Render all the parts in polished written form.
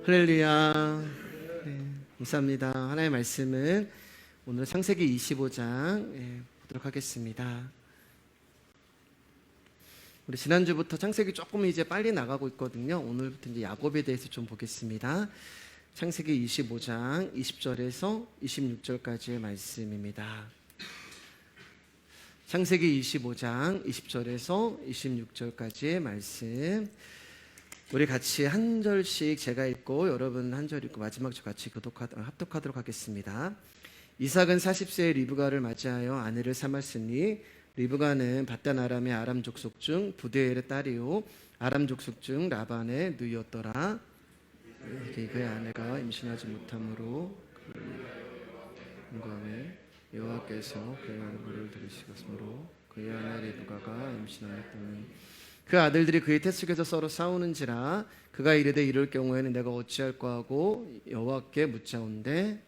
할렐루야. 네, 감사합니다. 하나님의 말씀은 오늘 창세기 25장 보도록 하겠습니다. 우리 지난주부터 창세기 조금 이제 빨리 나가고 있거든요. 오늘부터 이제 야곱에 대해서 좀 보겠습니다. 창세기 25장 20절에서 26절까지의 말씀입니다. 창세기 25장 20절에서 26절까지의 말씀. 우리 같이 한 절씩 제가 읽고 여러분 한 절 읽고 마지막 절 같이 합독하도록 하겠습니다. 이삭은 40세에 리브가를 맞이하여 아내를 삼았으니 리브가는 밧단 아람의 아람 족속 중 부드엘의 딸이요 아람 족속 중 라반의 누이였더라. 그의 아내가 임신하지 못함으로 그의 여호와께서 그의 얼굴을 들으시었으므로 그의 아내 리브가가 임신하였더니 그 아들들이 그의 태속에서 서로 싸우는지라 그가 이르되 이럴 경우에는 내가 어찌할까 하고 여호와께 묻자온대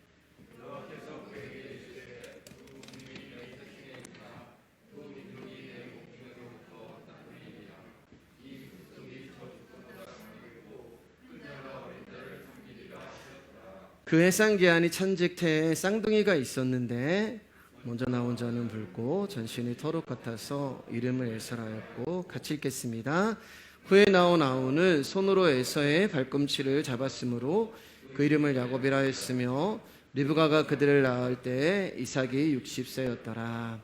그 해상기한이 찬직태에 쌍둥이가 있었는데 먼저 나온 자는 붉고 전신이 터록 같아서 이름을 에서라였고 같이 읽겠습니다. 후에 나온 아우는 손으로 에서의 발꿈치를 잡았으므로 그 이름을 야곱이라 했으며 리브가가 그들을 낳을 때 이삭이 60세였더라.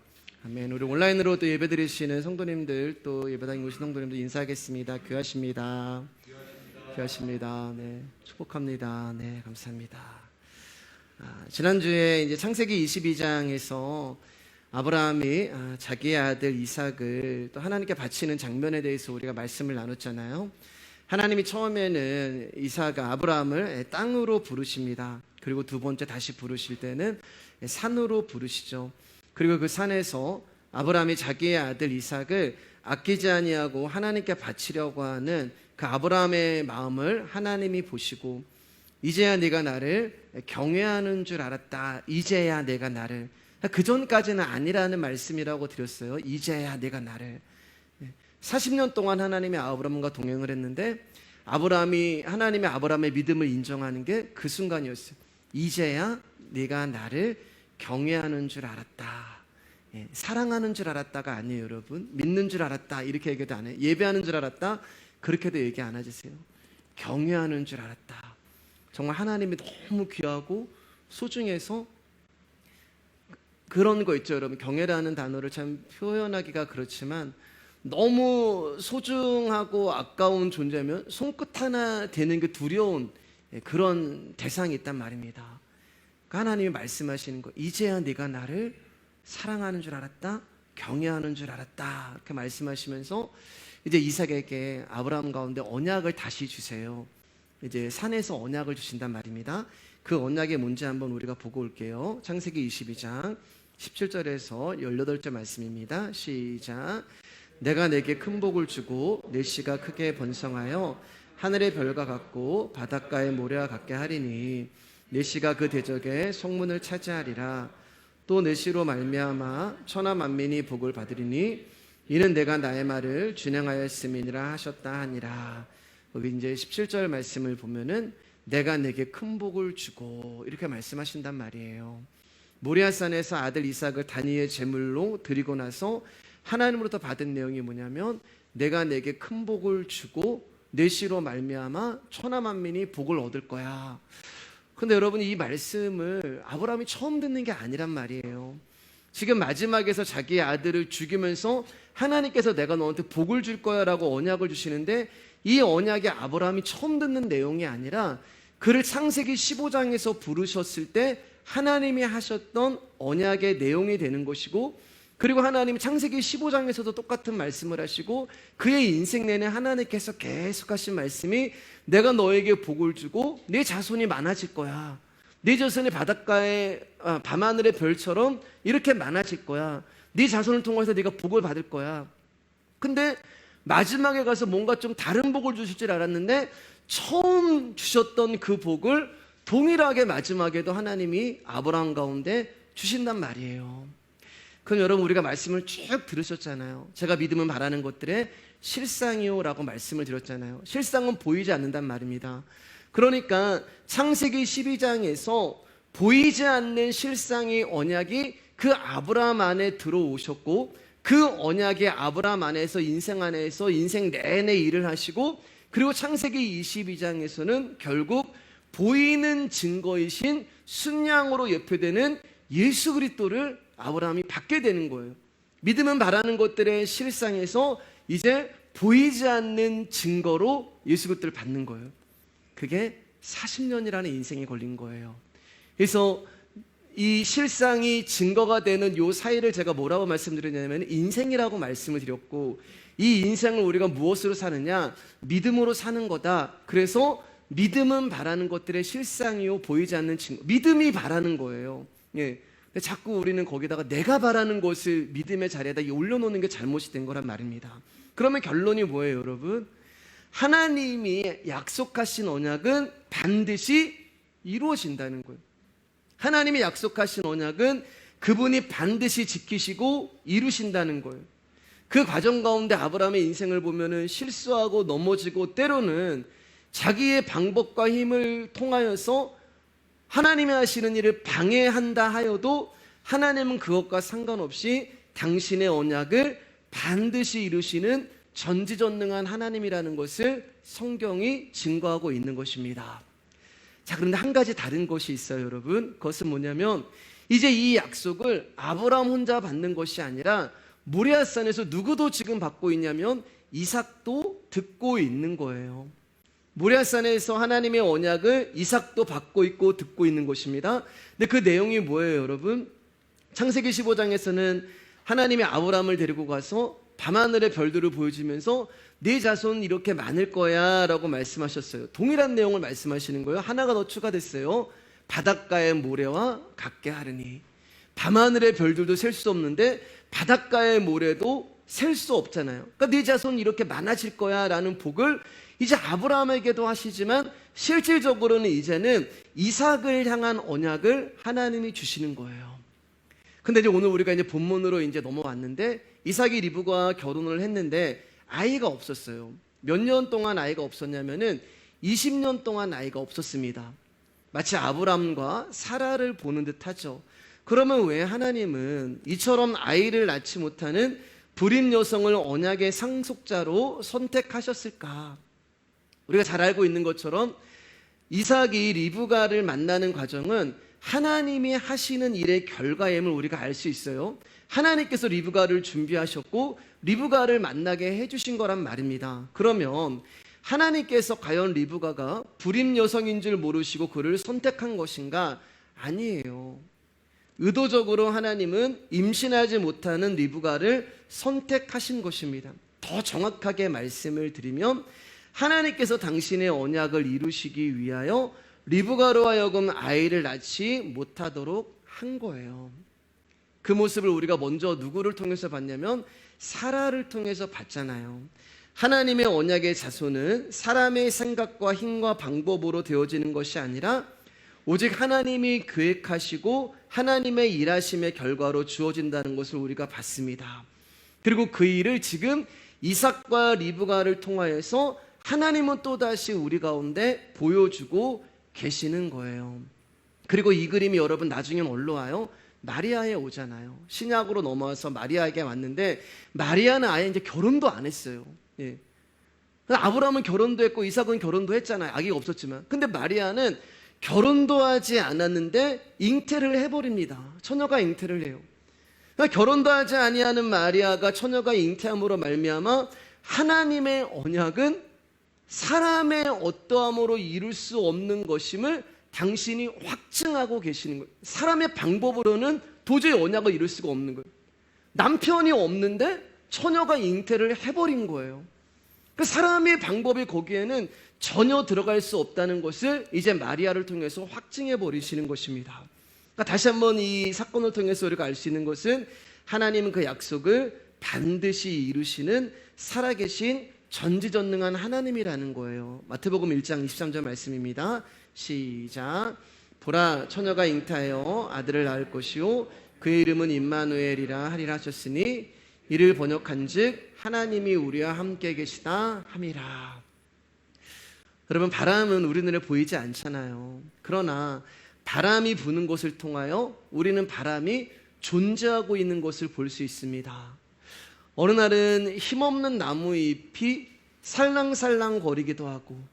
아멘. 우리 온라인으로도 예배드리시는 성도님들 또 예배당에 오신 성도님들 인사하겠습니다. 귀하십니다. 귀하십니다. 네, 축복합니다. 네, 감사합니다. 지난주에 이제 창세기 22장에서 아브라함이 자기의 아들 이삭을 또 하나님께 바치는 장면에 대해서 우리가 말씀을 나눴잖아요. 하나님이 처음에는 아브라함을 땅으로 부르십니다. 그리고 두 번째 다시 부르실 때는 산으로 부르시죠. 그리고 그 산에서 아브라함이 자기의 아들 이삭을 아끼지 아니하고 하나님께 바치려고 하는 그 아브라함의 마음을 하나님이 보시고 이제야 네가 나를 경외하는 줄 알았다. 이제야 내가 나를. 그 전까지는 아니라는 말씀이라고 드렸어요. 이제야 내가 나를. 40년 동안 하나님이 아브라함과 동행을 했는데 하나님의 아브라함의 믿음을 인정하는 게 그 순간이었어요. 이제야 네가 나를 경외하는 줄 알았다. 사랑하는 줄 알았다가 아니에요, 여러분. 믿는 줄 알았다 이렇게 얘기도 안 해요. 예배하는 줄 알았다 그렇게도 얘기 안 하세요. 경외하는 줄 알았다. 정말 하나님이 너무 귀하고 소중해서 그런 거 있죠, 여러분. 경외라는 단어를 참 표현하기가 그렇지만 너무 소중하고 아까운 존재면 손끝 하나 대는 게 두려운 그런 대상이 있단 말입니다. 그러니까 하나님이 말씀하시는 거, 이제야 네가 나를 사랑하는 줄 알았다, 경외하는 줄 알았다 이렇게 말씀하시면서 이제 이삭에게 아브라함 가운데 언약을 다시 주세요. 이제 산에서 언약을 주신단 말입니다. 그 언약이 뭔지 한번 우리가 보고 올게요. 창세기 22장 17절에서 18절 말씀입니다. 시작. 내가 내게 큰 복을 주고 내 씨가 크게 번성하여 하늘의 별과 같고 바닷가의 모래와 같게 하리니 내 씨가 그 대적의 성문을 차지하리라. 또 내 씨로 말미암아 천하 만민이 복을 받으리니 이는 내가 나의 말을 준행하였음이니라 하셨다 하니라. 여기 이제 17절 말씀을 보면은 내가 내게 큰 복을 주고 이렇게 말씀하신단 말이에요. 모리아산에서 아들 이삭을 단위의 제물로 드리고 나서 하나님으로부터 받은 내용이 뭐냐면 내가 내게 큰 복을 주고 내 씨로 말미암아 천하 만민이 복을 얻을 거야. 근데 여러분 이 말씀을 아브라함이 처음 듣는 게 아니란 말이에요. 지금 마지막에서 자기의 아들을 죽이면서 하나님께서 내가 너한테 복을 줄 거야 라고 언약을 주시는데 이 언약이 아브라함이 처음 듣는 내용이 아니라 그를 창세기 15장에서 부르셨을 때 하나님이 하셨던 언약의 내용이 되는 것이고 그리고 하나님이 창세기 15장에서도 똑같은 말씀을 하시고 그의 인생 내내 하나님께서 계속 하신 말씀이 내가 너에게 복을 주고 네 자손이 많아질 거야. 네 자손이 바닷가의 밤하늘의 별처럼 이렇게 많아질 거야. 네 자손을 통해서 네가 복을 받을 거야. 근데 마지막에 가서 뭔가 좀 다른 복을 주실 줄 알았는데 처음 주셨던 그 복을 동일하게 마지막에도 하나님이 아브라함 가운데 주신단 말이에요. 그럼 여러분 우리가 말씀을 쭉 들으셨잖아요. 제가 믿음은 바라는 것들의 실상이요 라고 말씀을 드렸잖아요. 실상은 보이지 않는단 말입니다. 그러니까 창세기 12장에서 보이지 않는 실상의 언약이 그 아브라함 안에 들어오셨고, 그 언약의 아브라함 안에서 인생 내내 일을 하시고, 그리고 창세기 22장에서는 결국 보이는 증거이신 순양으로 예표되는 예수 그리스도를 아브라함이 받게 되는 거예요. 믿음은 바라는 것들의 실상에서 이제 보이지 않는 증거로 예수 그리스도를 받는 거예요. 그게 40년이라는 인생이 걸린 거예요. 그래서 이 실상이 증거가 되는 요 사이를 제가 뭐라고 말씀드렸냐면 인생이라고 말씀을 드렸고, 이 인생을 우리가 무엇으로 사느냐? 믿음으로 사는 거다. 그래서 믿음은 바라는 것들의 실상이요 보이지 않는 증거, 믿음이 바라는 거예요. 예. 근데 자꾸 우리는 거기다가 내가 바라는 것을 믿음의 자리에다 올려놓는 게 잘못이 된 거란 말입니다. 그러면 결론이 뭐예요, 여러분? 하나님이 약속하신 언약은 반드시 이루어진다는 거예요. 하나님이 약속하신 언약은 그분이 반드시 지키시고 이루신다는 거예요. 그 과정 가운데 아브라함의 인생을 보면은 실수하고 넘어지고 때로는 자기의 방법과 힘을 통하여서 하나님이 하시는 일을 방해한다 하여도 하나님은 그것과 상관없이 당신의 언약을 반드시 이루시는 전지전능한 하나님이라는 것을 성경이 증거하고 있는 것입니다. 자, 그런데 한 가지 다른 것이 있어요, 여러분. 그것은 뭐냐면 이제 이 약속을 아브라함 혼자 받는 것이 아니라 모리아산에서 누구도 지금 받고 있냐면 이삭도 듣고 있는 거예요. 모리아산에서 하나님의 언약을 이삭도 받고 있고 듣고 있는 것입니다. 근데 그 내용이 뭐예요, 여러분? 창세기 15장에서는 하나님이 아브라함을 데리고 가서 밤하늘의 별들을 보여주면서 네 자손 이렇게 많을 거야 라고 말씀하셨어요. 동일한 내용을 말씀하시는 거예요. 하나가 더 추가됐어요. 바닷가의 모래와 같게 하르니. 밤하늘의 별들도 셀 수 없는데 바닷가의 모래도 셀 수 없잖아요. 그러니까 네 자손 이렇게 많아질 거야 라는 복을 이제 아브라함에게도 하시지만 실질적으로는 이제는 이삭을 향한 언약을 하나님이 주시는 거예요. 근데 이제 오늘 우리가 이제 본문으로 이제 넘어왔는데 이삭이 리브가와 결혼을 했는데 아이가 없었어요. 몇 년 동안 아이가 없었냐면은 20년 동안 아이가 없었습니다. 마치 아브람과 사라를 보는 듯 하죠. 그러면 왜 하나님은 이처럼 아이를 낳지 못하는 불임 여성을 언약의 상속자로 선택하셨을까? 우리가 잘 알고 있는 것처럼 이삭이 리브가를 만나는 과정은 하나님이 하시는 일의 결과임을 우리가 알 수 있어요. 하나님께서 리브가를 준비하셨고 리브가를 만나게 해주신 거란 말입니다. 그러면 하나님께서 과연 리브가가 불임 여성인 줄 모르시고 그를 선택한 것인가? 아니에요. 의도적으로 하나님은 임신하지 못하는 리브가를 선택하신 것입니다. 더 정확하게 말씀을 드리면 하나님께서 당신의 언약을 이루시기 위하여 리브가로 하여금 아이를 낳지 못하도록 한 거예요. 그 모습을 우리가 먼저 누구를 통해서 봤냐면 사라를 통해서 봤잖아요. 하나님의 언약의 자손은 사람의 생각과 힘과 방법으로 되어지는 것이 아니라 오직 하나님이 계획하시고 하나님의 일하심의 결과로 주어진다는 것을 우리가 봤습니다. 그리고 그 일을 지금 이삭과 리브가를 통하여서 하나님은 또다시 우리 가운데 보여주고 계시는 거예요. 그리고 이 그림이 여러분 나중엔 어디로 와요? 마리아에 오잖아요. 신약으로 넘어와서 마리아에게 왔는데 마리아는 아예 이제 결혼도 안 했어요. 예. 아브라함은 결혼도 했고 이삭은 결혼도 했잖아요. 아기가 없었지만. 근데 마리아는 결혼도 하지 않았는데 잉태를 해버립니다. 처녀가 잉태를 해요. 그러니까 결혼도 하지 아니하는 마리아가 처녀가 잉태함으로 말미암아 하나님의 언약은 사람의 어떠함으로 이룰 수 없는 것임을 당신이 확증하고 계시는 거예요. 사람의 방법으로는 도저히 언약을 이룰 수가 없는 거예요. 남편이 없는데 처녀가 잉태를 해버린 거예요. 그 사람의 방법이 거기에는 전혀 들어갈 수 없다는 것을 이제 마리아를 통해서 확증해 버리시는 것입니다. 그러니까 다시 한번 이 사건을 통해서 우리가 알 수 있는 것은 하나님은 그 약속을 반드시 이루시는 살아계신 전지전능한 하나님이라는 거예요. 마태복음 1장 23절 말씀입니다. 시작. 보라, 처녀가 잉태하여 아들을 낳을 것이요 그의 이름은 임마누엘이라 하리라 하셨으니 이를 번역한즉 하나님이 우리와 함께 계시다 함이라. 여러분, 바람은 우리 눈에 보이지 않잖아요. 그러나 바람이 부는 곳을 통하여 우리는 바람이 존재하고 있는 것을 볼 수 있습니다. 어느 날은 힘없는 나무 잎이 살랑살랑 거리기도 하고,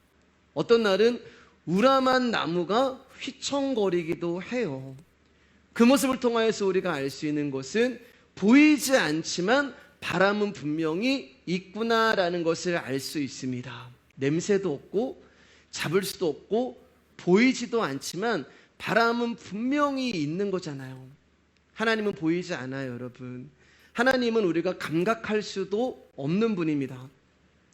어떤 날은 우람한 나무가 휘청거리기도 해요. 그 모습을 통하여서 우리가 알 수 있는 것은 보이지 않지만 바람은 분명히 있구나라는 것을 알 수 있습니다. 냄새도 없고 잡을 수도 없고 보이지도 않지만 바람은 분명히 있는 거잖아요. 하나님은 보이지 않아요, 여러분. 하나님은 우리가 감각할 수도 없는 분입니다.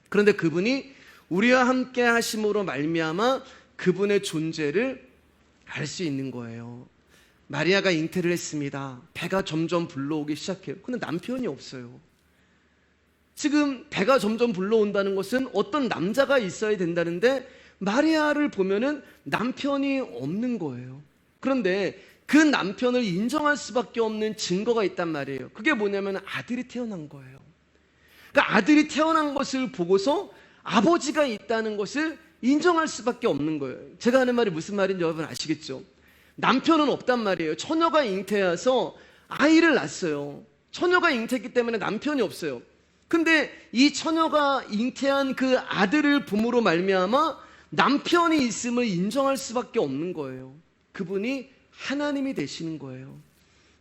그런데 그분이 우리와 함께 하심으로 말미암아 그분의 존재를 알 수 있는 거예요. 마리아가 잉태를 했습니다. 배가 점점 불러오기 시작해요. 근데 남편이 없어요. 지금 배가 점점 불러온다는 것은 어떤 남자가 있어야 된다는데 마리아를 보면은 남편이 없는 거예요. 그런데 그 남편을 인정할 수밖에 없는 증거가 있단 말이에요. 그게 뭐냐면 아들이 태어난 거예요. 그러니까 아들이 태어난 것을 보고서 아버지가 있다는 것을 인정할 수밖에 없는 거예요. 제가 하는 말이 무슨 말인지 여러분 아시겠죠? 남편은 없단 말이에요. 처녀가 잉태해서 아이를 낳았어요. 처녀가 잉태했기 때문에 남편이 없어요. 근데 이 처녀가 잉태한 그 아들을 봄으로 말미암아 남편이 있음을 인정할 수밖에 없는 거예요. 그분이 하나님이 되시는 거예요.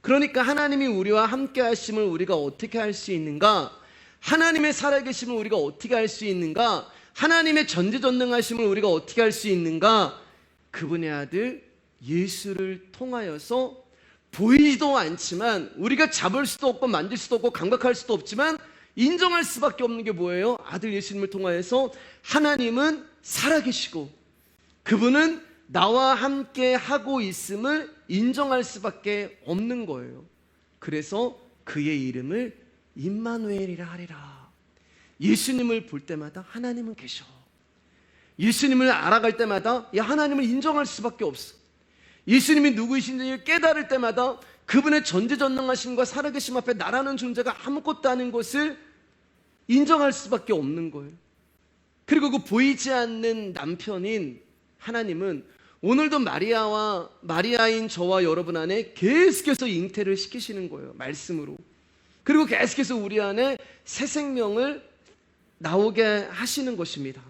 그러니까 하나님이 우리와 함께 하심을 우리가 어떻게 할 수 있는가? 하나님의 살아계심을 우리가 어떻게 할 수 있는가? 하나님의 전지전능하심을 우리가 어떻게 할 수 있는가? 그분의 아들 예수를 통하여서 보이지도 않지만 우리가 잡을 수도 없고 만질 수도 없고 감각할 수도 없지만 인정할 수밖에 없는 게 뭐예요? 아들 예수님을 통하여서 하나님은 살아계시고 그분은 나와 함께 하고 있음을 인정할 수밖에 없는 거예요. 그래서 그의 이름을 임마누엘이라 하리라. 예수님을 볼 때마다 하나님은 계셔. 예수님을 알아갈 때마다 하나님을 인정할 수밖에 없어. 예수님이 누구이신지 깨달을 때마다 그분의 전지전능하심과 살아계심 앞에 나라는 존재가 아무것도 아닌 것을 인정할 수밖에 없는 거예요. 그리고 그 보이지 않는 남편인 하나님은 오늘도 마리아인 저와 여러분 안에 계속해서 잉태를 시키시는 거예요. 말씀으로. 그리고 계속해서 우리 안에 새 생명을 나오게 하시는 것입니다.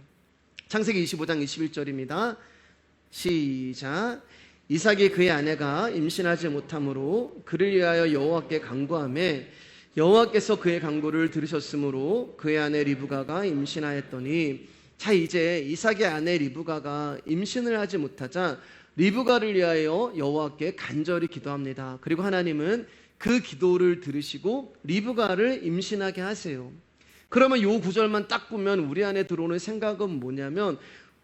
창세기 25장 21절입니다. 시작. 이삭이 그의 아내가 임신하지 못하므로 그를 위하여 여호와께 간구하매 여호와께서 그의 간구를 들으셨으므로 그의 아내 리브가가 임신하였더니, 자, 이제 이삭의 아내 리브가가 임신을 하지 못하자 리브가를 위하여 여호와께 간절히 기도합니다. 그리고 하나님은 그 기도를 들으시고 리브가를 임신하게 하세요. 그러면 이 구절만 딱 보면 우리 안에 들어오는 생각은 뭐냐면,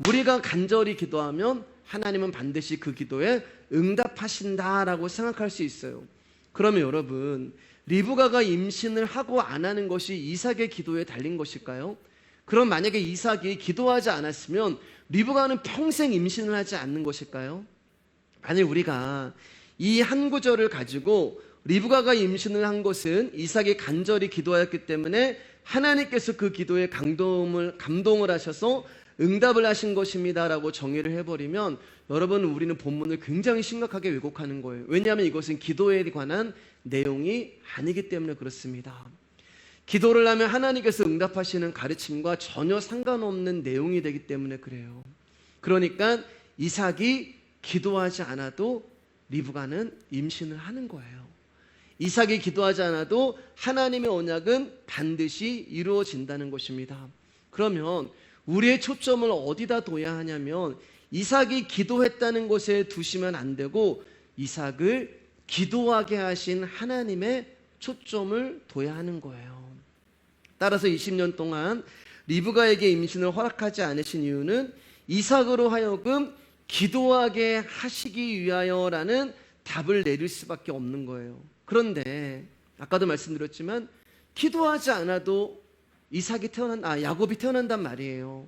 우리가 간절히 기도하면 하나님은 반드시 그 기도에 응답하신다라고 생각할 수 있어요. 그러면 여러분, 리브가가 임신을 하고 안 하는 것이 이삭의 기도에 달린 것일까요? 그럼 만약에 이삭이 기도하지 않았으면 리브가는 평생 임신을 하지 않는 것일까요? 만약 우리가 이 한 구절을 가지고 리브가가 임신을 한 것은 이삭이 간절히 기도하였기 때문에 하나님께서 그 기도에 감동을 하셔서 응답을 하신 것입니다라고 정의를 해버리면, 여러분, 우리는 본문을 굉장히 심각하게 왜곡하는 거예요. 왜냐하면 이것은 기도에 관한 내용이 아니기 때문에 그렇습니다. 기도를 하면 하나님께서 응답하시는 가르침과 전혀 상관없는 내용이 되기 때문에 그래요. 그러니까 이삭이 기도하지 않아도 리브가는 임신을 하는 거예요. 이삭이 기도하지 않아도 하나님의 언약은 반드시 이루어진다는 것입니다. 그러면 우리의 초점을 어디다 둬야 하냐면, 이삭이 기도했다는 것에 두시면 안 되고 이삭을 기도하게 하신 하나님의 초점을 둬야 하는 거예요. 따라서 20년 동안 리브가에게 임신을 허락하지 않으신 이유는 이삭으로 하여금 기도하게 하시기 위하여라는 답을 내릴 수밖에 없는 거예요. 그런데 아까도 말씀드렸지만 기도하지 않아도 야곱이 태어난단 말이에요.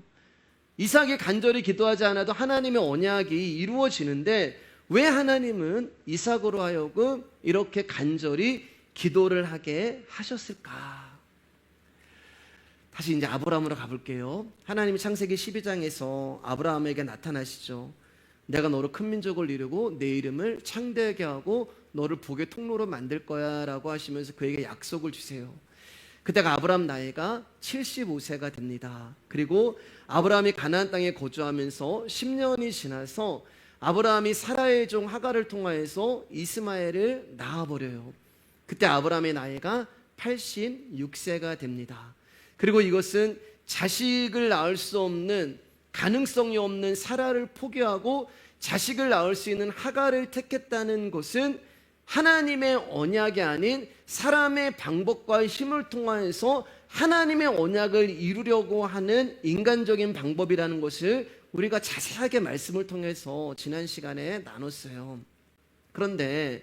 이삭이 간절히 기도하지 않아도 하나님의 언약이 이루어지는데 왜 하나님은 이삭으로 하여금 이렇게 간절히 기도를 하게 하셨을까? 다시 이제 아브라함으로 가볼게요. 하나님이 창세기 12장에서 아브라함에게 나타나시죠. 내가 너로 큰 민족을 이루고 내 이름을 창대하게 하고 너를 복의 통로로 만들 거야 라고 하시면서 그에게 약속을 주세요. 그때가 아브라함 나이가 75세가 됩니다. 그리고 아브라함이 가나안 땅에 거주하면서 10년이 지나서 아브라함이 사라의 종 하갈을 통하여서 이스마엘을 낳아버려요. 그때 아브라함의 나이가 86세가 됩니다. 그리고 이것은 자식을 낳을 수 없는, 가능성이 없는 사라를 포기하고 자식을 낳을 수 있는 하갈을 택했다는 것은 하나님의 언약이 아닌 사람의 방법과 힘을 통하여서 하나님의 언약을 이루려고 하는 인간적인 방법이라는 것을 우리가 자세하게 말씀을 통해서 지난 시간에 나눴어요. 그런데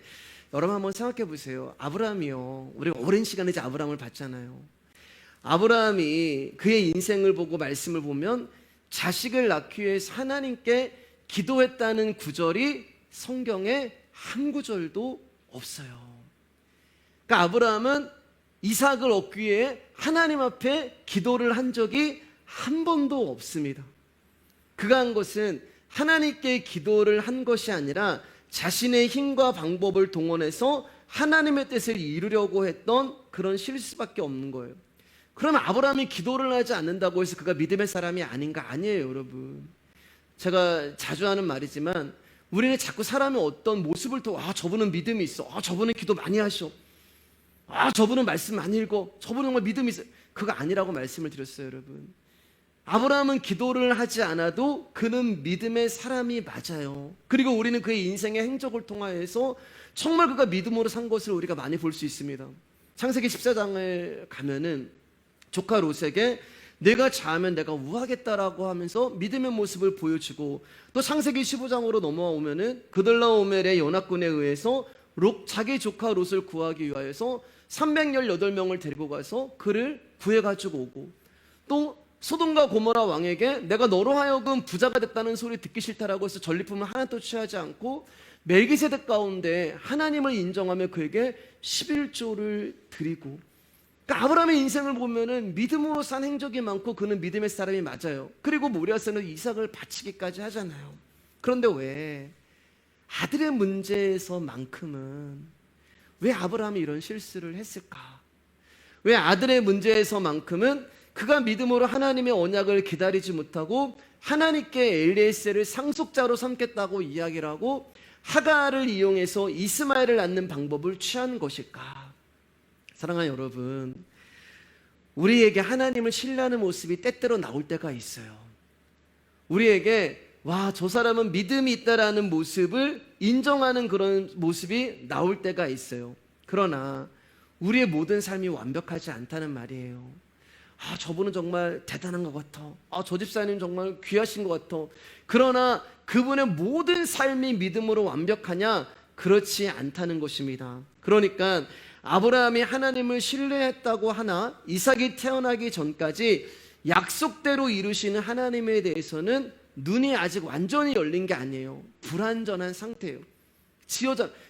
여러분 한번 생각해 보세요. 아브라함이요, 우리가 오랜 시간에 이제 아브라함을 봤잖아요. 아브라함이 그의 인생을 보고 말씀을 보면 자식을 낳기 위해서 하나님께 기도했다는 구절이 성경에 한 구절도 없어요. 그러니까 아브라함은 이삭을 얻기 위해 하나님 앞에 기도를 한 적이 한 번도 없습니다. 그가 한 것은 하나님께 기도를 한 것이 아니라 자신의 힘과 방법을 동원해서 하나님의 뜻을 이루려고 했던 그런 실수밖에 없는 거예요. 그러면 아브라함이 기도를 하지 않는다고 해서 그가 믿음의 사람이 아닌가? 아니에요, 여러분. 제가 자주 하는 말이지만 우리는 자꾸 사람의 어떤 모습을 통해 저분은 믿음이 있어, 저분은 기도 많이 하셔, 저분은 말씀 많이 읽어, 저분은 정말 믿음이 있어. 그거 아니라고 말씀을 드렸어요, 여러분. 아브라함은 기도를 하지 않아도 그는 믿음의 사람이 맞아요. 그리고 우리는 그의 인생의 행적을 통하여서 정말 그가 믿음으로 산 것을 우리가 많이 볼 수 있습니다. 창세기 14장을 가면은 조카 롯에게 내가 자하면 내가 우하겠다라고 하면서 믿음의 모습을 보여주고, 또 창세기 15장으로 넘어오면은 그들라오멜의 연합군에 의해서 자기 조카 롯을 구하기 위하여서 318명을 데리고 가서 그를 구해가지고 오고, 또 소돔과 고모라 왕에게 내가 너로 하여금 부자가 됐다는 소리 듣기 싫다라고 해서 전리품을 하나도 취하지 않고 멜기세덱 가운데 하나님을 인정하며 그에게 11조를 드리고. 그러니까 아브라함의 인생을 보면은 믿음으로 산 행적이 많고 그는 믿음의 사람이 맞아요. 그리고 모리아에서는 이삭을 바치기까지 하잖아요. 그런데 왜 아들의 문제에서만큼은 왜 아브라함이 이런 실수를 했을까? 왜 아들의 문제에서만큼은 그가 믿음으로 하나님의 언약을 기다리지 못하고 하나님께 엘리에셀을 상속자로 삼겠다고 이야기를 하고 하갈을 이용해서 이스마엘을 낳는 방법을 취한 것일까? 사랑하는 여러분, 우리에게 하나님을 신뢰하는 모습이 때때로 나올 때가 있어요. 우리에게 저 사람은 믿음이 있다라는 모습을 인정하는 그런 모습이 나올 때가 있어요. 그러나 우리의 모든 삶이 완벽하지 않다는 말이에요. 저분은 정말 대단한 것 같아. 저 집사님 정말 귀하신 것 같아. 그러나 그분의 모든 삶이 믿음으로 완벽하냐? 그렇지 않다는 것입니다. 그러니까 아브라함이 하나님을 신뢰했다고 하나 이삭이 태어나기 전까지 약속대로 이루시는 하나님에 대해서는 눈이 아직 완전히 열린 게 아니에요. 불완전한 상태예요.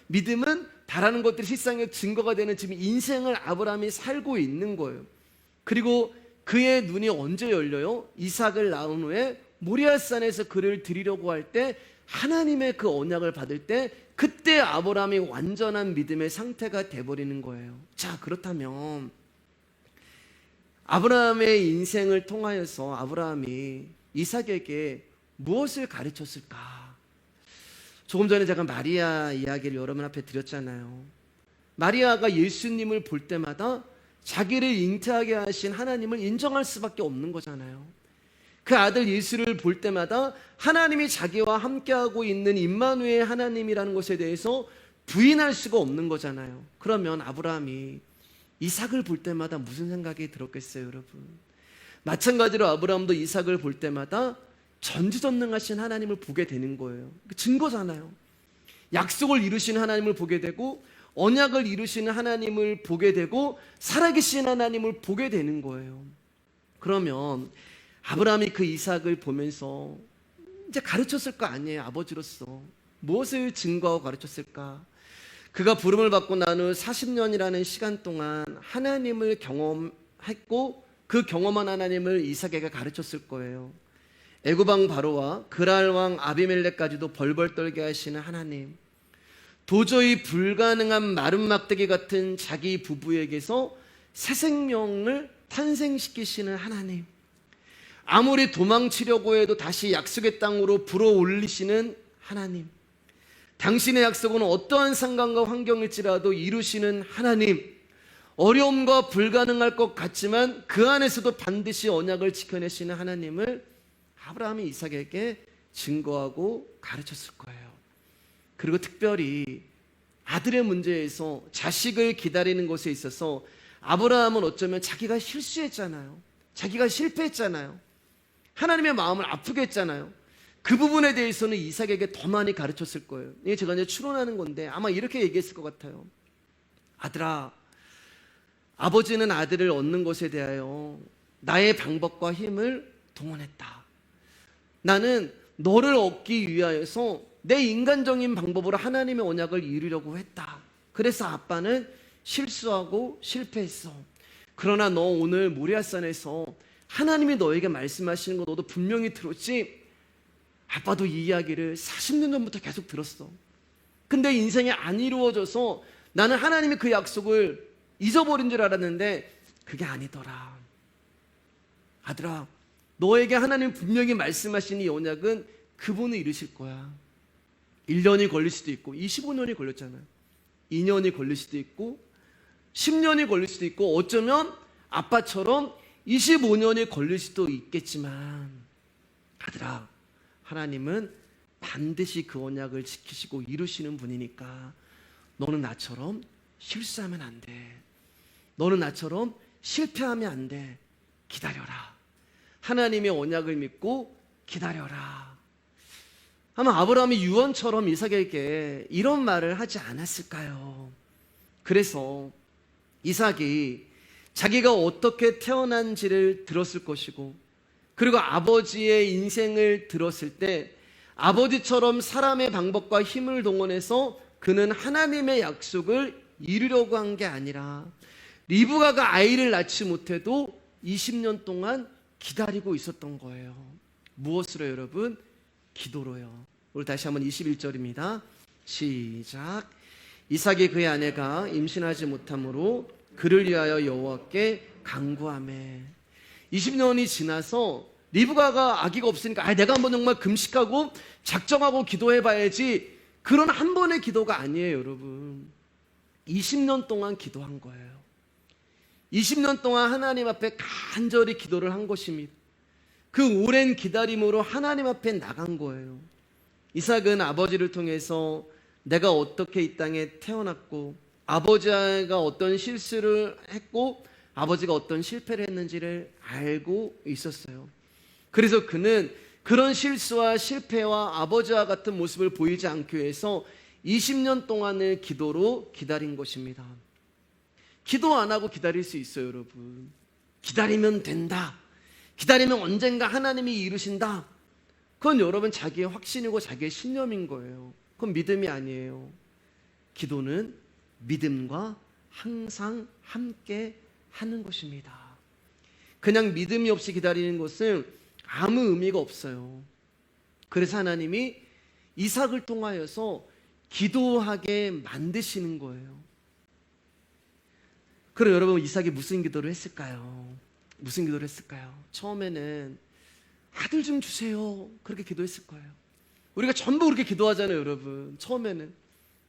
믿음은 바라는 것들이 실상의 증거가 되는 지금 인생을 아브라함이 살고 있는 거예요. 그리고 그의 눈이 언제 열려요? 이삭을 낳은 후에 모리아산에서 그를 드리려고 할 때 하나님의 그 언약을 받을 때 그때 아브라함이 완전한 믿음의 상태가 돼버리는 거예요. 자, 그렇다면 아브라함의 인생을 통하여서 아브라함이 이삭에게 무엇을 가르쳤을까? 조금 전에 제가 마리아 이야기를 여러분 앞에 드렸잖아요. 마리아가 예수님을 볼 때마다 자기를 잉태하게 하신 하나님을 인정할 수밖에 없는 거잖아요. 그 아들 예수를 볼 때마다 하나님이 자기와 함께하고 있는 임마누엘 하나님이라는 것에 대해서 부인할 수가 없는 거잖아요. 그러면 아브라함이 이삭을 볼 때마다 무슨 생각이 들었겠어요, 여러분? 마찬가지로 아브라함도 이삭을 볼 때마다 전지전능하신 하나님을 보게 되는 거예요. 증거잖아요. 약속을 이루시는 하나님을 보게 되고 언약을 이루시는 하나님을 보게 되고 살아계신 하나님을 보게 되는 거예요. 그러면 아브라함이 그 이삭을 보면서 이제 가르쳤을 거 아니에요. 아버지로서 무엇을 증거하고 가르쳤을까? 그가 부름을 받고 난 후 40년이라는 시간 동안 하나님을 경험했고 그 경험한 하나님을 이삭에게 가르쳤을 거예요. 애굽 왕 바로와 그랄 왕 아비멜렉까지도 벌벌 떨게 하시는 하나님, 도저히 불가능한 마른 막대기 같은 자기 부부에게서 새 생명을 탄생시키시는 하나님, 아무리 도망치려고 해도 다시 약속의 땅으로 불어올리시는 하나님, 당신의 약속은 어떠한 상황과 환경일지라도 이루시는 하나님, 어려움과 불가능할 것 같지만 그 안에서도 반드시 언약을 지켜내시는 하나님을 아브라함이 이삭에게 증거하고 가르쳤을 거예요. 그리고 특별히 아들의 문제에서, 자식을 기다리는 것에 있어서 아브라함은 어쩌면 자기가 실수했잖아요. 자기가 실패했잖아요. 하나님의 마음을 아프게 했잖아요. 그 부분에 대해서는 이삭에게 더 많이 가르쳤을 거예요. 이게 제가 이제 추론하는 건데 아마 이렇게 얘기했을 것 같아요. 아들아, 아버지는 아들을 얻는 것에 대하여 나의 방법과 힘을 동원했다. 나는 너를 얻기 위하여서 내 인간적인 방법으로 하나님의 언약을 이루려고 했다. 그래서 아빠는 실수하고 실패했어. 그러나 너 오늘 모리아산에서 하나님이 너에게 말씀하시는 거 너도 분명히 들었지? 아빠도 이 이야기를 40년 전부터 계속 들었어. 근데 인생이 안 이루어져서 나는 하나님이 그 약속을 잊어버린 줄 알았는데 그게 아니더라. 아들아, 너에게 하나님 분명히 말씀하신 이 언약은 그분이 이루실 거야. 1년이 걸릴 수도 있고 25년이 걸렸잖아요. 2년이 걸릴 수도 있고 10년이 걸릴 수도 있고 어쩌면 아빠처럼 25년이 걸릴 수도 있겠지만 아들아, 하나님은 반드시 그 언약을 지키시고 이루시는 분이니까 너는 나처럼 실수하면 안 돼. 너는 나처럼 실패하면 안 돼. 기다려라. 하나님의 언약을 믿고 기다려라. 아마 아브라함이 유언처럼 이삭에게 이런 말을 하지 않았을까요? 그래서 이삭이 자기가 어떻게 태어난지를 들었을 것이고, 그리고 아버지의 인생을 들었을 때 아버지처럼 사람의 방법과 힘을 동원해서 그는 하나님의 약속을 이루려고 한 게 아니라 리브가가 아이를 낳지 못해도 20년 동안 기다리고 있었던 거예요. 무엇으로 여러분? 기도로요. 우리 다시 한번 21절입니다. 시작. 이삭이 그의 아내가 임신하지 못함으로 그를 위하여 여호와께 간구하매. 20년이 지나서 리브가가 아기가 없으니까 내가 한번 정말 금식하고 작정하고 기도해봐야지, 그런 한 번의 기도가 아니에요. 여러분, 20년 동안 기도한 거예요. 20년 동안 하나님 앞에 간절히 기도를 한 것입니다. 그 오랜 기다림으로 하나님 앞에 나간 거예요. 이삭은 아버지를 통해서 내가 어떻게 이 땅에 태어났고 아버지가 어떤 실수를 했고 아버지가 어떤 실패를 했는지를 알고 있었어요. 그래서 그는 그런 실수와 실패와 아버지와 같은 모습을 보이지 않기 위해서 20년 동안의 기도로 기다린 것입니다. 기도 안 하고 기다릴 수 있어요, 여러분. 기다리면 된다. 기다리면 언젠가 하나님이 이루신다. 그건 여러분 자기의 확신이고 자기의 신념인 거예요. 그건 믿음이 아니에요. 기도는 믿음과 항상 함께 하는 것입니다. 그냥 믿음이 없이 기다리는 것은 아무 의미가 없어요. 그래서 하나님이 이삭을 통하여서 기도하게 만드시는 거예요. 그럼 여러분, 이삭이 무슨 기도를 했을까요? 무슨 기도를 했을까요? 처음에는 아들 좀 주세요, 그렇게 기도했을 거예요. 우리가 전부 그렇게 기도하잖아요, 여러분. 처음에는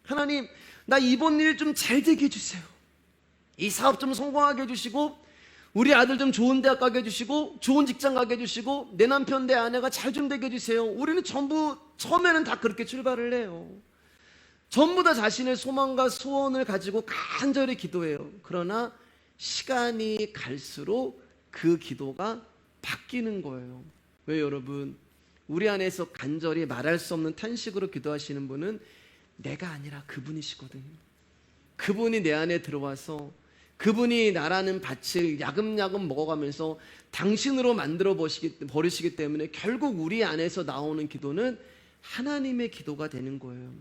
하나님, 나 이번 일 좀 잘 되게 해주세요. 이 사업 좀 성공하게 해주시고, 우리 아들 좀 좋은 대학 가게 해주시고, 좋은 직장 가게 해주시고, 내 남편 내 아내가 잘 좀 되게 해주세요. 우리는 전부 처음에는 다 그렇게 출발을 해요. 전부 다 자신의 소망과 소원을 가지고 간절히 기도해요. 그러나 시간이 갈수록 그 기도가 바뀌는 거예요. 왜 여러분? 우리 안에서 간절히 말할 수 없는 탄식으로 기도하시는 분은 내가 아니라 그분이시거든요. 그분이 내 안에 들어와서 그분이 나라는 밭을 야금야금 먹어가면서 당신으로 만들어 버리시기 때문에 결국 우리 안에서 나오는 기도는 하나님의 기도가 되는 거예요.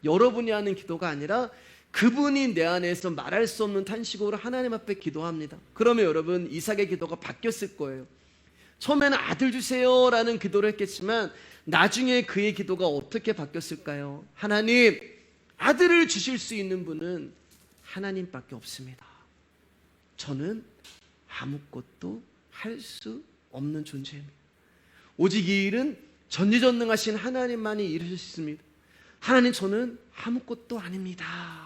여러분이 하는 기도가 아니라 그분이 내 안에서 말할 수 없는 탄식으로 하나님 앞에 기도합니다. 그러면 여러분 이삭의 기도가 바뀌었을 거예요. 처음에는 아들 주세요라는 기도를 했겠지만 나중에 그의 기도가 어떻게 바뀌었을까요? 하나님, 아들을 주실 수 있는 분은 하나님밖에 없습니다. 저는 아무것도 할 수 없는 존재입니다. 오직 이 일은 전지전능하신 하나님만이 이루실 수 있습니다. 하나님, 저는 아무것도 아닙니다.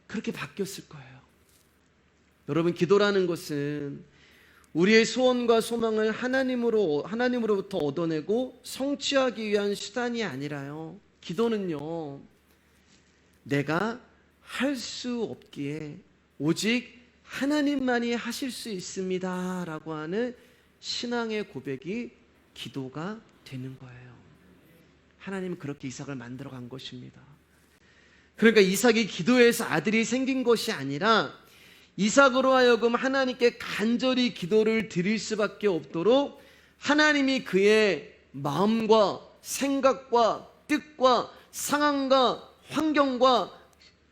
그렇게 바뀌었을 거예요. 여러분, 기도라는 것은 우리의 소원과 소망을 하나님으로부터 얻어내고 성취하기 위한 수단이 아니라요. 기도는요, 내가 할 수 없기에 오직 하나님만이 하실 수 있습니다 라고 하는 신앙의 고백이 기도가 되는 거예요. 하나님은 그렇게 이삭을 만들어 간 것입니다. 그러니까 이삭이 기도해서 아들이 생긴 것이 아니라 이삭으로 하여금 하나님께 간절히 기도를 드릴 수밖에 없도록 하나님이 그의 마음과 생각과 뜻과 상황과 환경과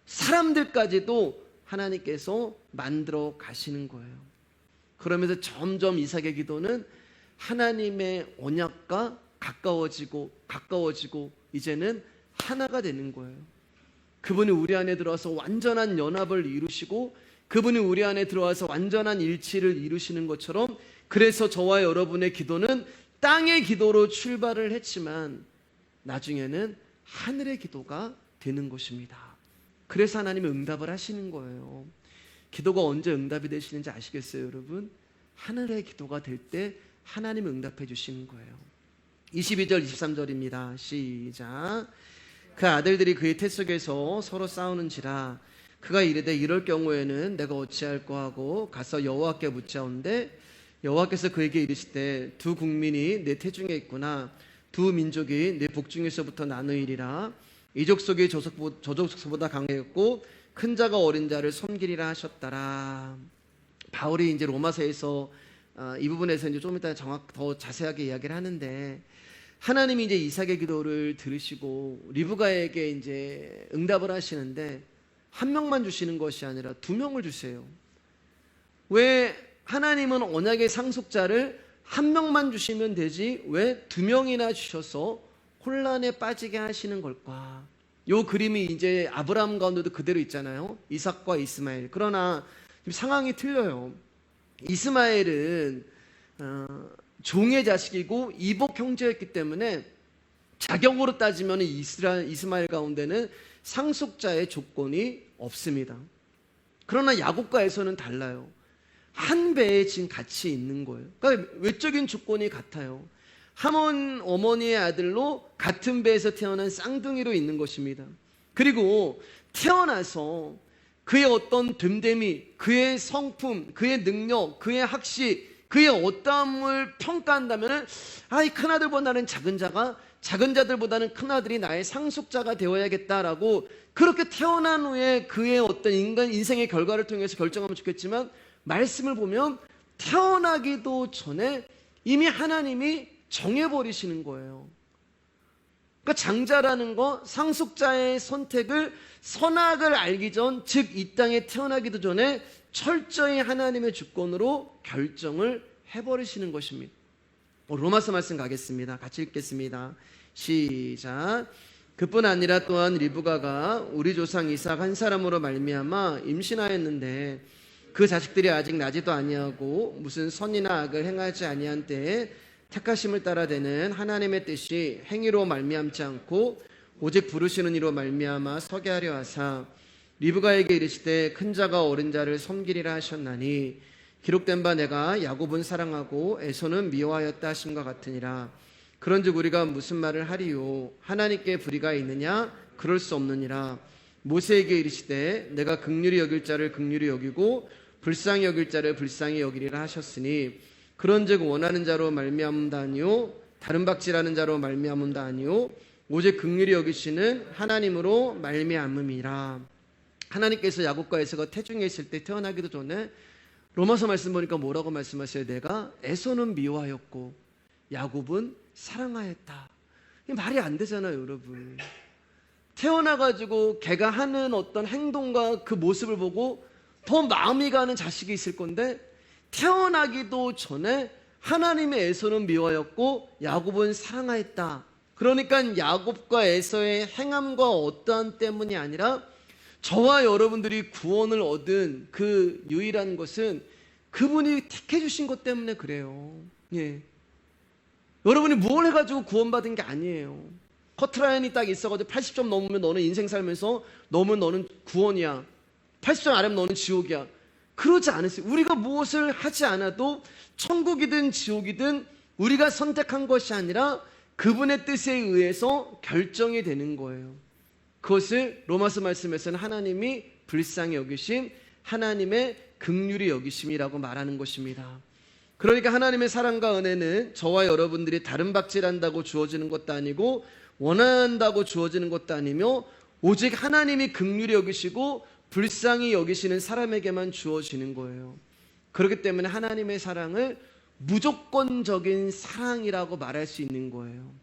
사람들까지도 하나님께서 만들어 가시는 거예요. 그러면서 점점 이삭의 기도는 하나님의 언약과 가까워지고 이제는 하나가 되는 거예요. 그분이 우리 안에 들어와서 완전한 연합을 이루시고 그분이 우리 안에 들어와서 완전한 일치를 이루시는 것처럼, 그래서 저와 여러분의 기도는 땅의 기도로 출발을 했지만 나중에는 하늘의 기도가 되는 것입니다. 그래서 하나님이 응답을 하시는 거예요. 기도가 언제 응답이 되시는지 아시겠어요, 여러분? 하늘의 기도가 될 때 하나님이 응답해 주시는 거예요. 22절 23절입니다. 시작. 그 아들들이 그의 태 속에서 서로 싸우는지라 그가 이르되 이럴 경우에는 내가 어찌할꼬 하고 가서 여호와께 묻자온데 여호와께서 그에게 이르시되 두 국민이 내 태중에 있구나. 두 민족이 내 복중에서부터 나누이리라. 이 족속이 저 족속보다 강했고 큰 자가 어린 자를 섬기리라 하셨더라. 바울이 이제 로마서에서 이 부분에서 이제 좀 이따 더 자세하게 이야기를 하는데, 하나님이 이제 이삭의 기도를 들으시고 리브가에게 이제 응답을 하시는데 한 명만 주시는 것이 아니라 두 명을 주세요. 왜 하나님은 언약의 상속자를 한 명만 주시면 되지 왜 두 명이나 주셔서 혼란에 빠지게 하시는 걸까? 요 그림이 이제 아브라함 가운데도 그대로 있잖아요. 이삭과 이스마엘. 그러나 상황이 틀려요. 이스마엘은 종의 자식이고 이복 형제였기 때문에 자격으로 따지면 이스마엘 가운데는 상속자의 조건이 없습니다. 그러나 야곱과 에서는 달라요. 한 배에 지금 같이 있는 거예요. 그러니까 외적인 조건이 같아요. 하몬 어머니의 아들로 같은 배에서 태어난 쌍둥이로 있는 것입니다. 그리고 태어나서 그의 어떤 됨됨이, 그의 성품, 그의 능력, 그의 학식, 그의 어떠함을 평가한다면 이 큰아들보다는 작은 자가, 작은 자들보다는 큰아들이 나의 상속자가 되어야겠다라고 그렇게 태어난 후에 그의 어떤 인생의 결과를 통해서 결정하면 좋겠지만, 말씀을 보면 태어나기도 전에 이미 하나님이 정해버리시는 거예요. 그러니까 장자라는 거, 상속자의 선택을 선악을 알기 전, 즉 이 땅에 태어나기도 전에 철저히 하나님의 주권으로 결정을 해버리시는 것입니다. 로마서 말씀 가겠습니다. 같이 읽겠습니다. 시작. 그뿐 아니라 또한 리브가가 우리 조상 이삭 한 사람으로 말미암아 임신하였는데 그 자식들이 아직 나지도 아니하고 무슨 선이나 악을 행하지 아니한 때에 택하심을 따라 되는 하나님의 뜻이 행위로 말미암지 않고 오직 부르시는 이로 말미암아 서게 하려 하사 리브가에게 이르시되 큰 자가 어린 자를 섬기리라 하셨나니 기록된 바 내가 야곱은 사랑하고 에서는 미워하였다 하심과 같으니라. 그런즉 우리가 무슨 말을 하리요? 하나님께 불의가 있느냐? 그럴 수 없느니라. 모세에게 이르시되 내가 긍휼히 여길 자를 긍휼히 여기고 불쌍히 여길 자를 불쌍히 여기리라 하셨으니 그런즉 원하는 자로 말미암다 아니요 다른 박질하는 자로 말미암다 아니요 오직 긍휼히 여기시는 하나님으로 말미암음이라. 하나님께서 야곱과 에서가 태중에 있을 때 태어나기도 전에 로마서 말씀 보니까 뭐라고 말씀하셔요? 내가 에서는 미워하였고 야곱은 사랑하였다. 이게 말이 안 되잖아요, 여러분. 태어나가지고 걔가 하는 어떤 행동과 그 모습을 보고 더 마음이 가는 자식이 있을 건데, 태어나기도 전에 하나님의 에서는 미워하였고 야곱은 사랑하였다. 그러니까 야곱과 에서의 행함과 어떠한 때문이 아니라 저와 여러분들이 구원을 얻은 그 유일한 것은 그분이 택해 주신 것 때문에 그래요. 예. 여러분이 뭘 해가지고 구원받은 게 아니에요. 커트라인이 딱 있어가지고 80점 넘으면 너는 인생 살면서 넘으면 너는 구원이야, 80점 아래면 너는 지옥이야, 그러지 않으세요. 우리가 무엇을 하지 않아도 천국이든 지옥이든 우리가 선택한 것이 아니라 그분의 뜻에 의해서 결정이 되는 거예요. 그것을 로마서 말씀에서는 하나님이 불쌍히 여기심, 하나님의 긍휼히 여기심이라고 말하는 것입니다. 그러니까 하나님의 사랑과 은혜는 저와 여러분들이 다른 박질한다고 주어지는 것도 아니고 원한다고 주어지는 것도 아니며 오직 하나님이 긍휼히 여기시고 불쌍히 여기시는 사람에게만 주어지는 거예요. 그렇기 때문에 하나님의 사랑을 무조건적인 사랑이라고 말할 수 있는 거예요.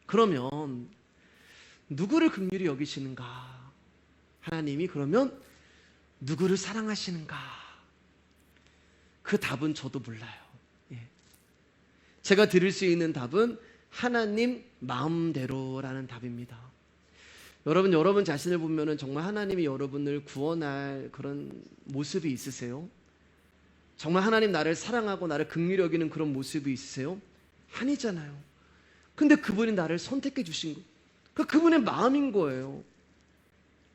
그러면 누구를 긍휼히 여기시는가? 하나님이 그러면 누구를 사랑하시는가? 그 답은 저도 몰라요. 예. 제가 드릴 수 있는 답은 하나님 마음대로라는 답입니다. 여러분 자신을 보면은 정말 하나님이 여러분을 구원할 그런 모습이 있으세요? 정말 하나님 나를 사랑하고 나를 긍휼히 여기는 그런 모습이 있으세요? 아니잖아요. 근데 그분이 나를 선택해 주신 거, 그분의 마음인 거예요.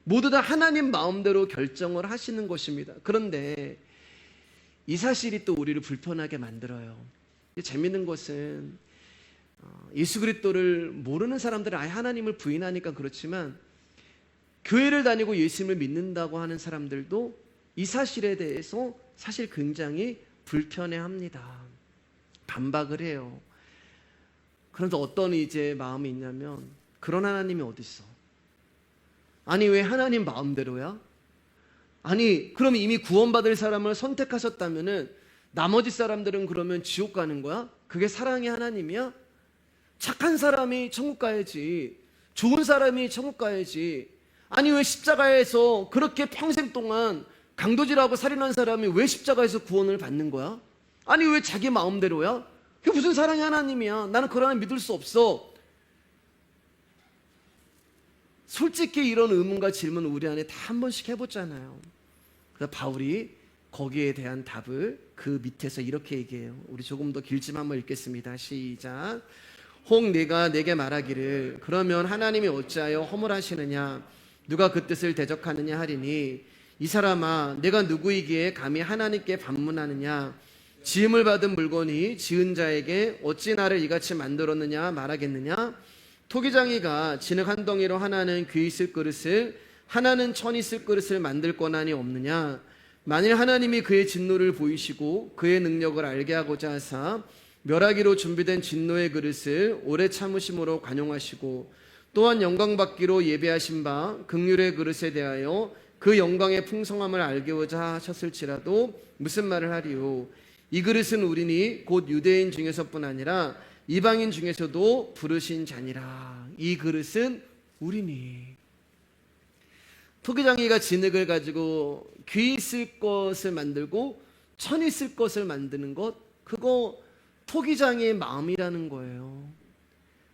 모두 다 하나님 마음대로 결정을 하시는 것입니다. 그런데 이 사실이 또 우리를 불편하게 만들어요. 재밌는 것은 예수 그리스도를 모르는 사람들은 아예 하나님을 부인하니까 그렇지만, 교회를 다니고 예수님을 믿는다고 하는 사람들도 이 사실에 대해서 사실 굉장히 불편해합니다. 반박을 해요. 그런데 어떤 이제 마음이 있냐면, 그런 하나님이 어디 있어? 아니 왜 하나님 마음대로야? 아니 그럼 이미 구원받을 사람을 선택하셨다면은 나머지 사람들은 그러면 지옥 가는 거야? 그게 사랑의 하나님이야? 착한 사람이 천국 가야지, 좋은 사람이 천국 가야지. 아니 왜 십자가에서 그렇게 평생 동안 강도질하고 살인한 사람이 왜 십자가에서 구원을 받는 거야? 아니 왜 자기 마음대로야? 그게 무슨 사랑의 하나님이야? 나는 그런 하나님 믿을 수 없어. 솔직히 이런 의문과 질문 우리 안에 다 한 번씩 해보잖아요. 그래서 바울이 거기에 대한 답을 그 밑에서 이렇게 얘기해요. 우리 조금 더 길지만 한번 읽겠습니다. 시작. 혹 네가 내게 말하기를 그러면 하나님이 어찌하여 허물하시느냐, 누가 그 뜻을 대적하느냐 하리니, 이 사람아 내가 누구이기에 감히 하나님께 반문하느냐, 지음을 받은 물건이 지은 자에게 어찌 나를 이같이 만들었느냐 말하겠느냐. 토기장이가 진흙 한 덩이로 하나는 귀 쓸 그릇을 하나는 천이 쓸 그릇을 만들 권한이 없느냐. 만일 하나님이 그의 진노를 보이시고 그의 능력을 알게 하고자 하사 멸하기로 준비된 진노의 그릇을 오래 참으심으로 관용하시고, 또한 영광받기로 예배하신 바 긍휼의 그릇에 대하여 그 영광의 풍성함을 알고자 하셨을지라도 무슨 말을 하리요. 이 그릇은 우리니 곧 유대인 중에서뿐 아니라 이방인 중에서도 부르신 자니라. 이 그릇은 우리니. 토기장이가 진흙을 가지고 귀 있을 것을 만들고 천 있을 것을 만드는 것, 그거 토기장이의 마음이라는 거예요.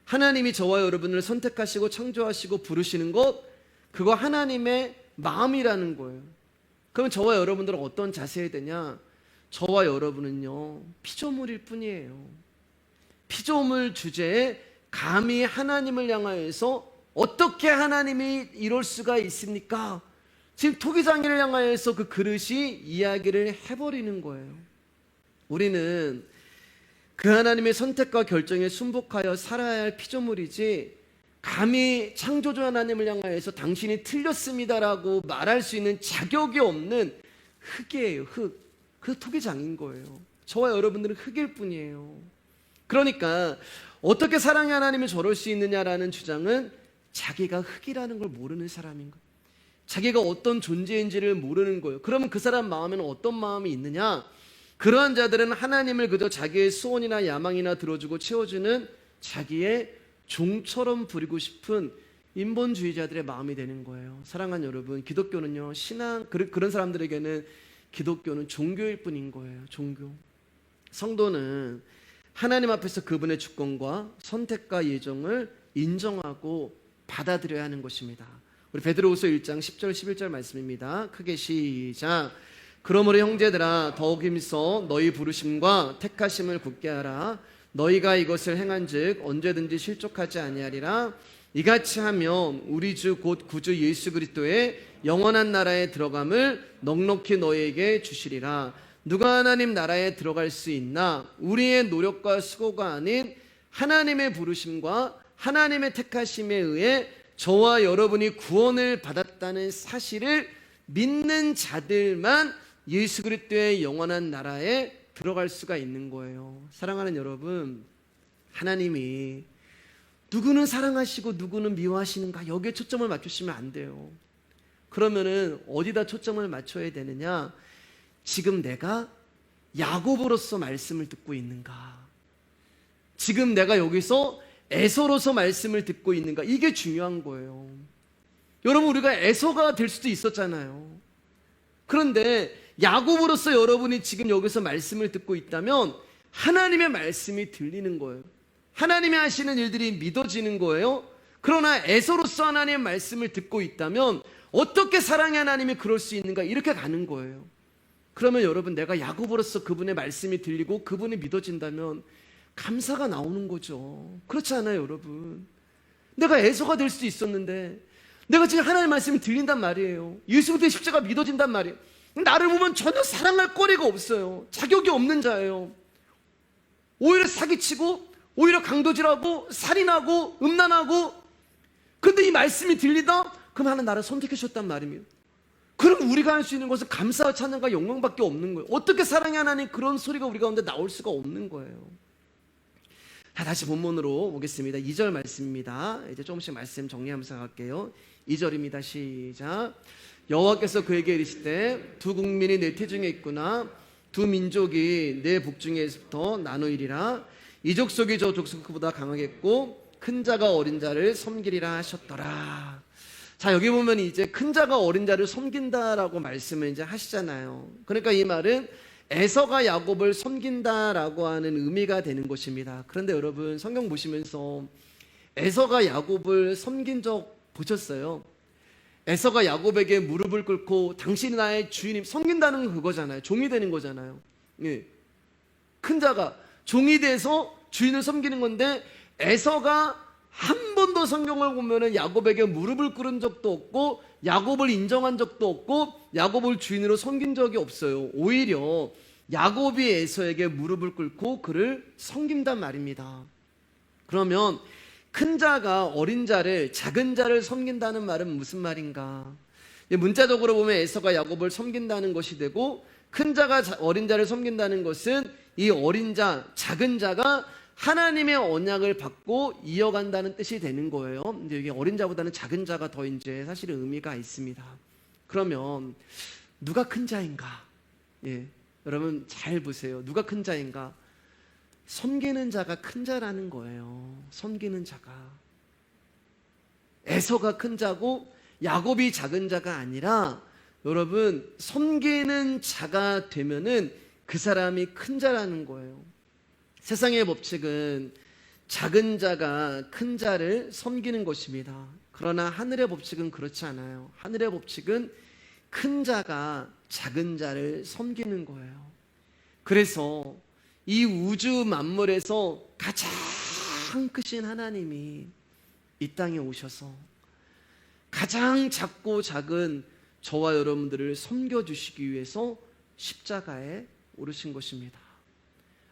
하나님이 저와 여러분을 선택하시고 창조하시고 부르시는 것, 그거 하나님의 마음이라는 거예요. 그럼 저와 여러분들은 어떤 자세해야 되냐? 저와 여러분은요, 피조물일 뿐이에요. 피조물 주제에 감히 하나님을 향하여서 어떻게 하나님이 이럴 수가 있습니까? 지금 토기장이를 향하여서 그 그릇이 이야기를 해버리는 거예요. 우리는 그 하나님의 선택과 결정에 순복하여 살아야 할 피조물이지, 감히 창조주 하나님을 향하여서 당신이 틀렸습니다라고 말할 수 있는 자격이 없는 흙이에요. 흙. 그 토기장인 거예요. 저와 여러분들은 흙일 뿐이에요. 그러니까 어떻게 사랑의 하나님이 저럴 수 있느냐라는 주장은 자기가 흙이라는 걸 모르는 사람인 거예요. 자기가 어떤 존재인지를 모르는 거예요. 그러면 그 사람 마음에는 어떤 마음이 있느냐? 그러한 자들은 하나님을 그저 자기의 소원이나 야망이나 들어주고 채워주는 자기의 종처럼 부리고 싶은 인본주의자들의 마음이 되는 거예요. 사랑하는 여러분, 기독교는요, 그런 사람들에게는 기독교는 종교일 뿐인 거예요. 종교. 성도는 하나님 앞에서 그분의 주권과 선택과 예정을 인정하고 받아들여야 하는 것입니다. 우리 베드로후서 1장 10절 11절 말씀입니다. 크게 시작. 그러므로 형제들아 더욱 힘써 너희 부르심과 택하심을 굳게 하라. 너희가 이것을 행한즉 언제든지 실족하지 아니하리라. 이같이 하면 우리 주 곧 구주 예수 그리스도의 영원한 나라에 들어감을 넉넉히 너희에게 주시리라. 누가 하나님 나라에 들어갈 수 있나? 우리의 노력과 수고가 아닌 하나님의 부르심과 하나님의 택하심에 의해 저와 여러분이 구원을 받았다는 사실을 믿는 자들만 예수 그리스도의 영원한 나라에 들어갈 수가 있는 거예요. 사랑하는 여러분, 하나님이 누구는 사랑하시고 누구는 미워하시는가, 여기에 초점을 맞추시면 안 돼요. 그러면은 어디다 초점을 맞춰야 되느냐? 지금 내가 야곱으로서 말씀을 듣고 있는가? 지금 내가 여기서 에서로서 말씀을 듣고 있는가? 이게 중요한 거예요. 여러분, 우리가 에서가 될 수도 있었잖아요. 그런데 야곱으로서 여러분이 지금 여기서 말씀을 듣고 있다면 하나님의 말씀이 들리는 거예요. 하나님이 하시는 일들이 믿어지는 거예요. 그러나 에서로서 하나님의 말씀을 듣고 있다면 어떻게 사랑의 하나님이 그럴 수 있는가? 이렇게 가는 거예요. 그러면 여러분, 내가 야곱으로서 그분의 말씀이 들리고 그분이 믿어진다면 감사가 나오는 거죠. 그렇지 않아요, 여러분? 내가 에서가 될 수도 있었는데 내가 지금 하나님의 말씀이 들린단 말이에요. 예수 그리스도의 십자가 믿어진단 말이에요. 나를 보면 전혀 사랑할 거리가 없어요. 자격이 없는 자예요. 오히려 사기치고 오히려 강도질하고 살인하고 음란하고. 그런데 이 말씀이 들리다? 그럼 하나님 나를 선택해 주셨단 말입니다. 그럼 우리가 할 수 있는 것은 감사와 찬양과 영광밖에 없는 거예요. 어떻게 사랑의 하나님, 그런 소리가 우리 가운데 나올 수가 없는 거예요. 다시 본문으로 오겠습니다. 2절 말씀입니다. 이제 조금씩 말씀 정리하면서 갈게요. 2절입니다. 시작. 여호와께서 그에게 이르시되 두 국민이 내 태중에 있구나. 두 민족이 내 복중에서부터 나누이리라. 이 족속이 저 족속보다 강하겠고 큰 자가 어린 자를 섬기리라 하셨더라. 자, 여기 보면 이제 큰 자가 어린 자를 섬긴다라고 말씀을 이제 하시잖아요. 그러니까 이 말은 에서가 야곱을 섬긴다라고 하는 의미가 되는 것입니다. 그런데 여러분, 성경 보시면서 에서가 야곱을 섬긴 적 보셨어요? 에서가 야곱에게 무릎을 꿇고 당신이 나의 주인임, 섬긴다는 건 그거잖아요. 종이 되는 거잖아요. 예. 큰 자가 종이 돼서 주인을 섬기는 건데, 에서가 한 번도 성경을 보면은 야곱에게 무릎을 꿇은 적도 없고 야곱을 인정한 적도 없고 야곱을 주인으로 섬긴 적이 없어요. 오히려 야곱이 에서에게 무릎을 꿇고 그를 섬긴단 말입니다. 그러면 큰 자가 어린 자를, 작은 자를 섬긴다는 말은 무슨 말인가? 문자적으로 보면 에서가 야곱을 섬긴다는 것이 되고, 큰 자가 어린 자를 섬긴다는 것은 이 어린 자, 작은 자가 하나님의 언약을 받고 이어간다는 뜻이 되는 거예요. 근데 이게 어린 자보다는 작은 자가 더 이제 사실은 의미가 있습니다. 그러면 누가 큰 자인가? 예, 여러분 잘 보세요. 누가 큰 자인가? 섬기는 자가 큰 자라는 거예요. 섬기는 자가. 에서가 큰 자고 야곱이 작은 자가 아니라, 여러분, 섬기는 자가 되면은 그 사람이 큰 자라는 거예요. 세상의 법칙은 작은 자가 큰 자를 섬기는 것입니다. 그러나 하늘의 법칙은 그렇지 않아요. 하늘의 법칙은 큰 자가 작은 자를 섬기는 거예요. 그래서 이 우주 만물에서 가장 크신 하나님이 이 땅에 오셔서 가장 작고 작은 저와 여러분들을 섬겨주시기 위해서 십자가에 오르신 것입니다.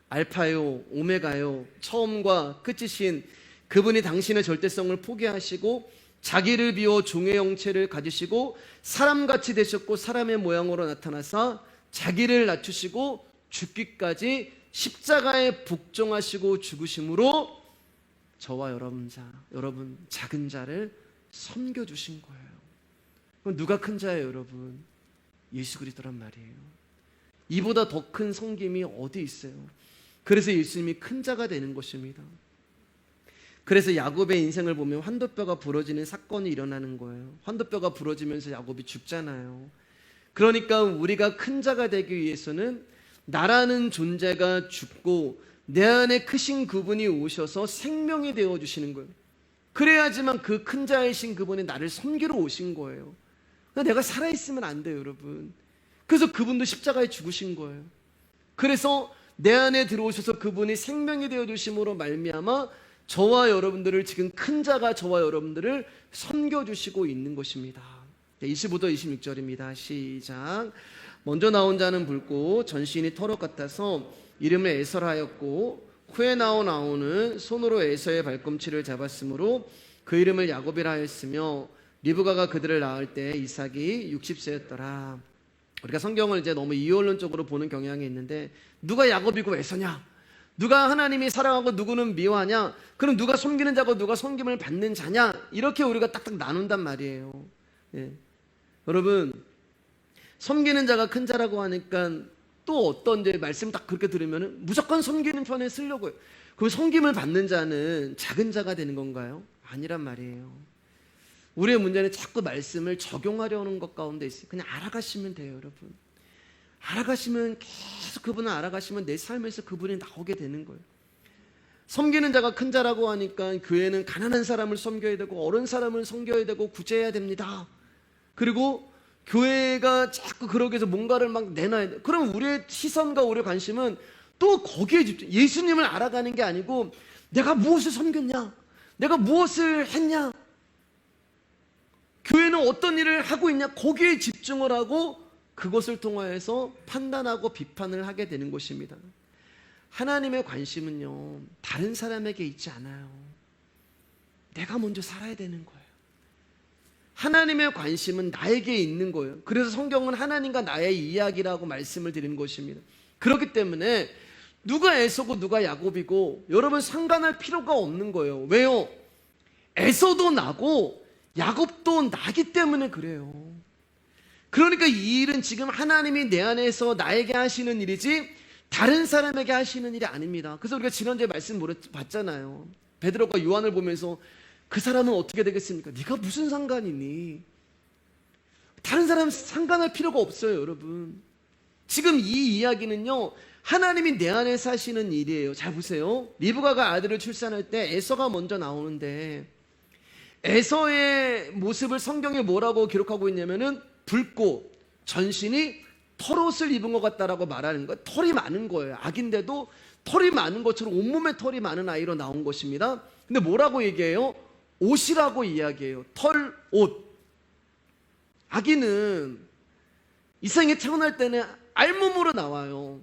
알파요 오메가요, 처음과 끝이신 그분이 당신의 절대성을 포기하시고 자기를 비워 종의 형체를 가지시고 사람같이 되셨고 사람의 모양으로 나타나사 자기를 낮추시고 죽기까지 십자가에 복종하시고 죽으심으로 저와 여러분 작은 자를 섬겨주신 거예요. 그럼 누가 큰 자예요, 여러분? 예수 그리스도란 말이에요. 이보다 더 큰 섬김이 어디 있어요? 그래서 예수님이 큰 자가 되는 것입니다. 그래서 야곱의 인생을 보면 환도뼈가 부러지는 사건이 일어나는 거예요. 환도뼈가 부러지면서 야곱이 죽잖아요. 그러니까 우리가 큰 자가 되기 위해서는 나라는 존재가 죽고 내 안에 크신 그분이 오셔서 생명이 되어주시는 거예요. 그래야지만 그 큰 자이신 그분이 나를 섬기러 오신 거예요. 내가 살아있으면 안 돼요, 여러분. 그래서 그분도 십자가에 죽으신 거예요. 그래서 내 안에 들어오셔서 그분이 생명이 되어주심으로 말미암아 저와 여러분들을, 지금 큰 자가 저와 여러분들을 섬겨주시고 있는 것입니다. 25절 26절입니다. 시작. 먼저 나온 자는 붉고 전신이 털옷 같아서 이름을 에설하였고, 후에 나온 아우는 손으로 에서의 발꿈치를 잡았으므로 그 이름을 야곱이라 하였으며, 리브가가 그들을 낳을 때 이삭이 60세였더라. 우리가 성경을 이제 너무 이원론적으로 보는 경향이 있는데, 누가 야곱이고 에서냐? 누가 하나님이 사랑하고 누구는 미워하냐? 그럼 누가 섬기는 자고 누가 섬김을 받는 자냐? 이렇게 우리가 딱딱 나눈단 말이에요. 예. 여러분, 섬기는 자가 큰 자라고 하니까 또 어떤 이제 말씀 딱 그렇게 들으면 무조건 섬기는 편에 쓰려고 해요. 그럼 섬김을 받는 자는 작은 자가 되는 건가요? 아니란 말이에요. 우리의 문제는 자꾸 말씀을 적용하려는 것 가운데 있어요. 그냥 알아가시면 돼요, 여러분. 알아가시면, 계속 그분을 알아가시면 내 삶에서 그분이 나오게 되는 거예요. 섬기는 자가 큰 자라고 하니까 교회는 가난한 사람을 섬겨야 되고 어른 사람을 섬겨야 되고 구제해야 됩니다. 그리고 교회가 자꾸 그러기 위해서 뭔가를 막 내놔야 돼. 그럼 우리의 시선과 우리의 관심은 또 거기에 집중. 예수님을 알아가는 게 아니고 내가 무엇을 섬겼냐, 내가 무엇을 했냐, 교회는 어떤 일을 하고 있냐, 거기에 집중을 하고 그것을 통하여서 판단하고 비판을 하게 되는 것입니다. 하나님의 관심은요, 다른 사람에게 있지 않아요. 내가 먼저 살아야 되는 거예요. 하나님의 관심은 나에게 있는 거예요. 그래서 성경은 하나님과 나의 이야기라고 말씀을 드리는 것입니다. 그렇기 때문에 누가 에서고 누가 야곱이고 여러분 상관할 필요가 없는 거예요. 왜요? 에서도 나고 야곱도 나기 때문에 그래요. 그러니까 이 일은 지금 하나님이 내 안에서 나에게 하시는 일이지 다른 사람에게 하시는 일이 아닙니다. 그래서 우리가 지난주에 말씀 봤잖아요. 베드로가 요한을 보면서 그 사람은 어떻게 되겠습니까? 네가 무슨 상관이니? 다른 사람 상관할 필요가 없어요, 여러분. 지금 이 이야기는요, 하나님이 내 안에 사시는 일이에요. 잘 보세요. 리브가가 아들을 출산할 때 에서가 먼저 나오는데, 에서의 모습을 성경에 뭐라고 기록하고 있냐면은 붉고 전신이 털옷을 입은 것 같다라고 말하는 거예요. 털이 많은 거예요. 아기인데도 털이 많은 것처럼 온몸에 털이 많은 아이로 나온 것입니다. 근데 뭐라고 얘기해요? 옷이라고 이야기해요. 털, 옷. 아기는 이 세상에 태어날 때는 알몸으로 나와요.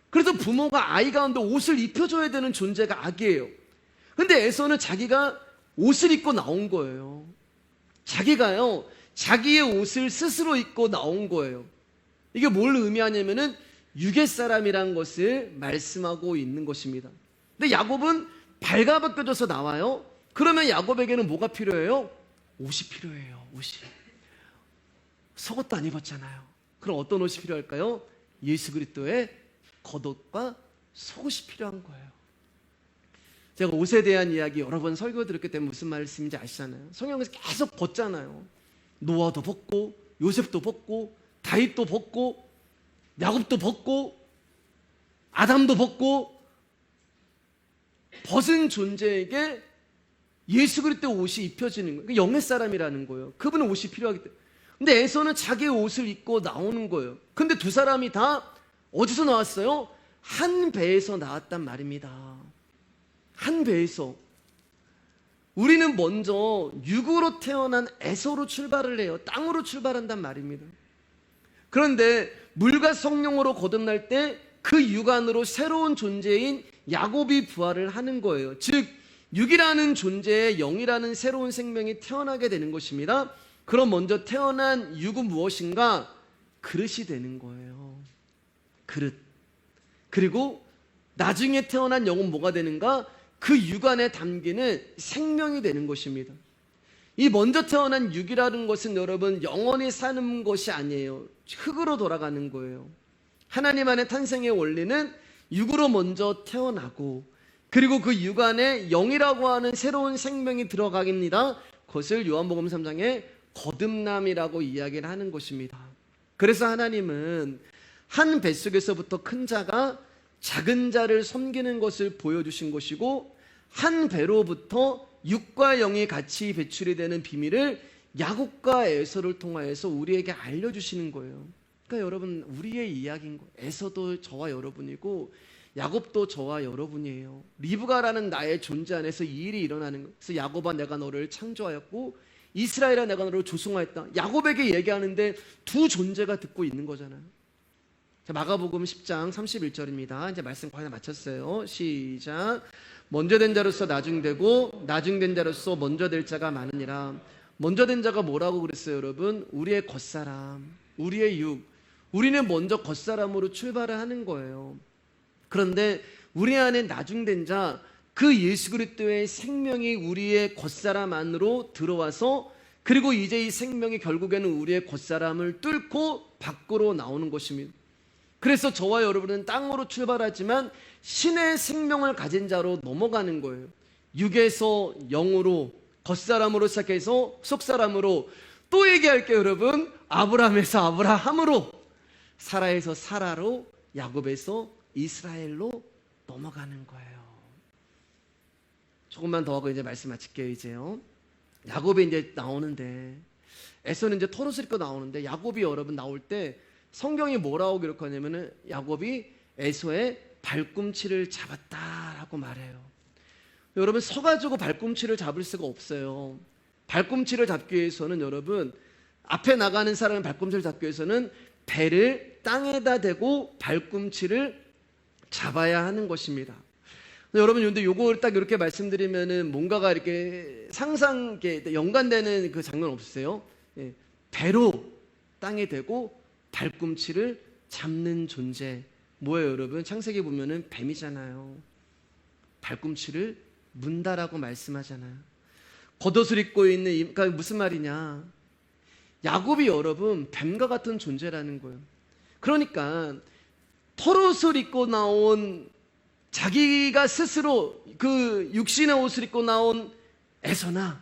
그래서 부모가 아이 가운데 옷을 입혀줘야 되는 존재가 아기예요. 근데 에서는 자기가 옷을 입고 나온 거예요. 자기가요, 자기의 옷을 스스로 입고 나온 거예요. 이게 뭘 의미하냐면은 유괴 사람이란 것을 말씀하고 있는 것입니다. 근데 야곱은 발가벗겨져서 나와요. 그러면 야곱에게는 뭐가 필요해요? 옷이 필요해요. 옷이. 속옷도 안 입었잖아요. 그럼 어떤 옷이 필요할까요? 예수 그리스도의 겉옷과 속옷이 필요한 거예요. 제가 옷에 대한 이야기 여러 번 설교 들었기 때문에 무슨 말씀인지 아시잖아요. 성경에서 계속 벗잖아요. 노아도 벗고 요셉도 벗고 다윗도 벗고 야곱도 벗고 아담도 벗고, 벗은 존재에게 예수 그리스도의 옷이 입혀지는 거예요. 영의 사람이라는 거예요. 그분은 옷이 필요하기 때문에. 근데 에서는 자기의 옷을 입고 나오는 거예요. 근데 두 사람이 다 어디서 나왔어요? 한 배에서 나왔단 말입니다. 한 배에서. 우리는 먼저 육으로 태어난 에서로 출발을 해요. 땅으로 출발한단 말입니다. 그런데 물과 성령으로 거듭날 때 그 육 안으로 새로운 존재인 야곱이 부활을 하는 거예요. 즉 육이라는 존재의 영이라는 새로운 생명이 태어나게 되는 것입니다. 그럼 먼저 태어난 육은 무엇인가? 그릇이 되는 거예요. 그릇. 그리고 나중에 태어난 영은 뭐가 되는가? 그 육 안에 담기는 생명이 되는 것입니다. 이 먼저 태어난 육이라는 것은 여러분 영원히 사는 것이 아니에요. 흙으로 돌아가는 거예요. 하나님 안에 탄생의 원리는 육으로 먼저 태어나고 그리고 그 육안에 영이라고 하는 새로운 생명이 들어가깁니다. 그것을 요한복음 3장에 거듭남이라고 이야기를 하는 것입니다. 그래서 하나님은 한 뱃속에서부터 큰 자가 작은 자를 섬기는 것을 보여주신 것이고, 한 배로부터 육과 영이 같이 배출이 되는 비밀을 야곱과 에서를 통하여서 우리에게 알려주시는 거예요. 그러니까 여러분, 우리의 이야기인 거예요. 에서도 저와 여러분이고 야곱도 저와 여러분이에요. 리브가라는 나의 존재 안에서 이 일이 일어나는 거예요. 그래서 야곱아, 내가 너를 창조하였고 이스라엘아, 내가 너를 조성하였다. 야곱에게 얘기하는데 두 존재가 듣고 있는 거잖아요. 자, 마가복음 10장 31절입니다. 이제 말씀 거의 다 마쳤어요. 시작. 먼저 된 자로서 나중되고 나중된 자로서 먼저 될 자가 많으니라. 먼저 된 자가 뭐라고 그랬어요, 여러분? 우리의 겉사람, 우리의 육. 우리는 먼저 겉사람으로 출발을 하는 거예요. 그런데 우리 안에 나중된 자, 그 예수 그리스도의 생명이 우리의 겉사람 안으로 들어와서, 그리고 이제 이 생명이 결국에는 우리의 겉사람을 뚫고 밖으로 나오는 것입니다. 그래서 저와 여러분은 땅으로 출발하지만 신의 생명을 가진 자로 넘어가는 거예요. 육에서 영으로, 겉사람으로 시작해서 속사람으로, 또 얘기할게요, 여러분. 아브라함에서 아브라함으로, 사라에서 사라로, 야곱에서 이스라엘로 넘어가는 거예요. 조금만 더 하고 이제 말씀 마칠게요. 이제요. 야곱이 이제 나오는데, 에서는 이제 털옷을 입고 나오는데, 야곱이 여러분 나올 때 성경이 뭐라고 기록하냐면은 야곱이 에서의 발꿈치를 잡았다라고 말해요. 여러분, 서가지고 발꿈치를 잡을 수가 없어요. 발꿈치를 잡기 위해서는, 여러분, 앞에 나가는 사람의 발꿈치를 잡기 위해서는 배를 땅에다 대고 발꿈치를 잡아야 하는 것입니다. 여러분, 근데 요걸 딱 이렇게 말씀드리면은 뭔가가 이렇게 상상게 연관되는 그 장면 없으세요? 예, 배로 땅에 대고 발꿈치를 잡는 존재. 뭐예요, 여러분? 창세기 보면은 뱀이잖아요. 발꿈치를 문다라고 말씀하잖아요. 겉옷을 입고 있는, 그러니까 무슨 말이냐? 야곱이 여러분 뱀과 같은 존재라는 거예요. 그러니까 털옷을 입고 나온, 자기가 스스로 그 육신의 옷을 입고 나온 에서나,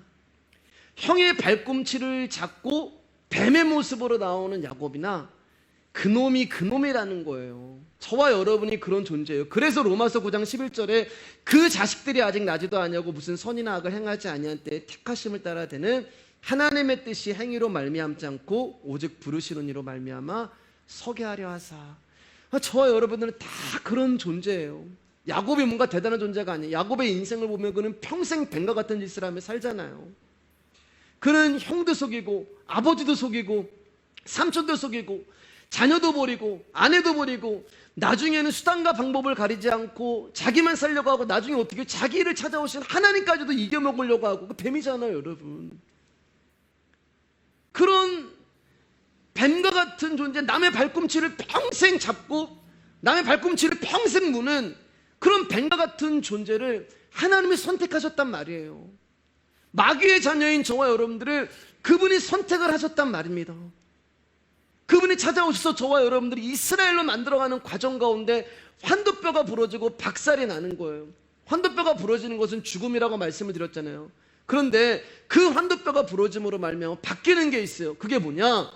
형의 발꿈치를 잡고 뱀의 모습으로 나오는 야곱이나, 그놈이 그놈이라는 거예요. 저와 여러분이 그런 존재예요. 그래서 로마서 9장 11절에 그 자식들이 아직 나지도 아니하고 무슨 선이나 악을 행하지 아니한 때에 택하심을 따라 되는 하나님의 뜻이 행위로 말미암지 않고 오직 부르시는 이로 말미암아 서게 하려 하사. 저와 여러분들은 다 그런 존재예요. 야곱이 뭔가 대단한 존재가 아니에요. 야곱의 인생을 보면 그는 평생 뱀과 같은 짓을 하며 살잖아요. 그는 형도 속이고 아버지도 속이고 삼촌도 속이고 자녀도 버리고 아내도 버리고, 나중에는 수단과 방법을 가리지 않고 자기만 살려고 하고, 나중에 어떻게 자기를 찾아오신 하나님까지도 이겨먹으려고 하고, 그 뱀이잖아요, 여러분. 그런 뱀과 같은 존재, 남의 발꿈치를 평생 잡고 남의 발꿈치를 평생 무는 그런 뱀과 같은 존재를 하나님이 선택하셨단 말이에요. 마귀의 자녀인 저와 여러분들을 그분이 선택을 하셨단 말입니다. 그분이 찾아오셔서 저와 여러분들이 이스라엘로 만들어가는 과정 가운데 환도뼈가 부러지고 박살이 나는 거예요. 환도뼈가 부러지는 것은 죽음이라고 말씀을 드렸잖아요. 그런데 그 환도뼈가 부러짐으로 말미암아 바뀌는 게 있어요. 그게 뭐냐?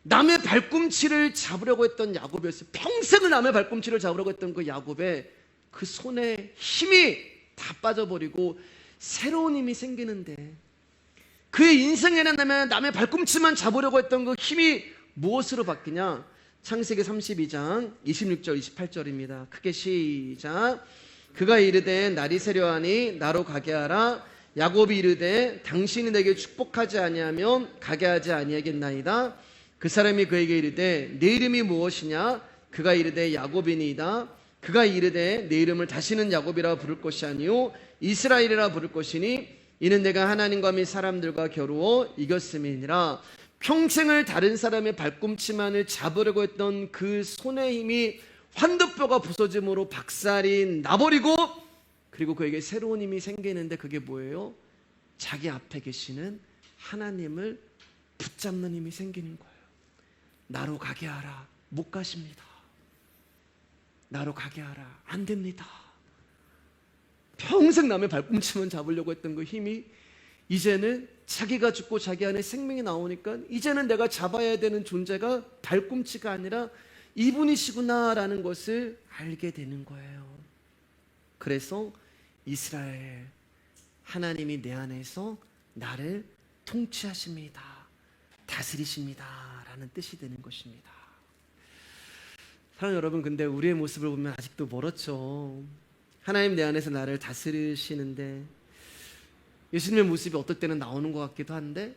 남의 발꿈치를 잡으려고 했던 야곱이었어요. 평생을 남의 발꿈치를 잡으려고 했던 그 야곱의 그 손에 힘이 다 빠져버리고 새로운 힘이 생기는데, 그의 인생에는 남의 발꿈치만 잡으려고 했던 그 힘이 무엇으로 바뀌냐? 창세기 32장 26절 28절입니다. 크게 시작. 그가 이르되 날이 새려하니 나로 가게 하라. 야곱이 이르되 당신이 내게 축복하지 아니하면 가게 하지 아니하겠나이다. 그 사람이 그에게 이르되 네 이름이 무엇이냐? 그가 이르되 야곱이니이다. 그가 이르되 내 이름을 다시는 야곱이라 부를 것이 아니요 이스라엘이라 부를 것이니 이는 내가 하나님과 및 사람들과 겨루어 이겼음이니라. 평생을 다른 사람의 발꿈치만을 잡으려고 했던 그 손의 힘이 환도뼈가 부서짐으로 박살이 나버리고, 그리고 그에게 새로운 힘이 생기는데, 그게 뭐예요? 자기 앞에 계시는 하나님을 붙잡는 힘이 생기는 거예요. 나로 가게 하라. 못 가십니다. 나로 가게 하라. 안 됩니다. 평생 남의 발꿈치만 잡으려고 했던 그 힘이 이제는 자기가 죽고 자기 안에 생명이 나오니까 이제는 내가 잡아야 되는 존재가 발꿈치가 아니라 이분이시구나라는 것을 알게 되는 거예요. 그래서 이스라엘, 하나님이 내 안에서 나를 통치하십니다, 다스리십니다 라는 뜻이 되는 것입니다. 사랑하는 여러분, 근데 우리의 모습을 보면 아직도 멀었죠. 하나님 내 안에서 나를 다스리시는데 예수님의 모습이 어떨 때는 나오는 것 같기도 한데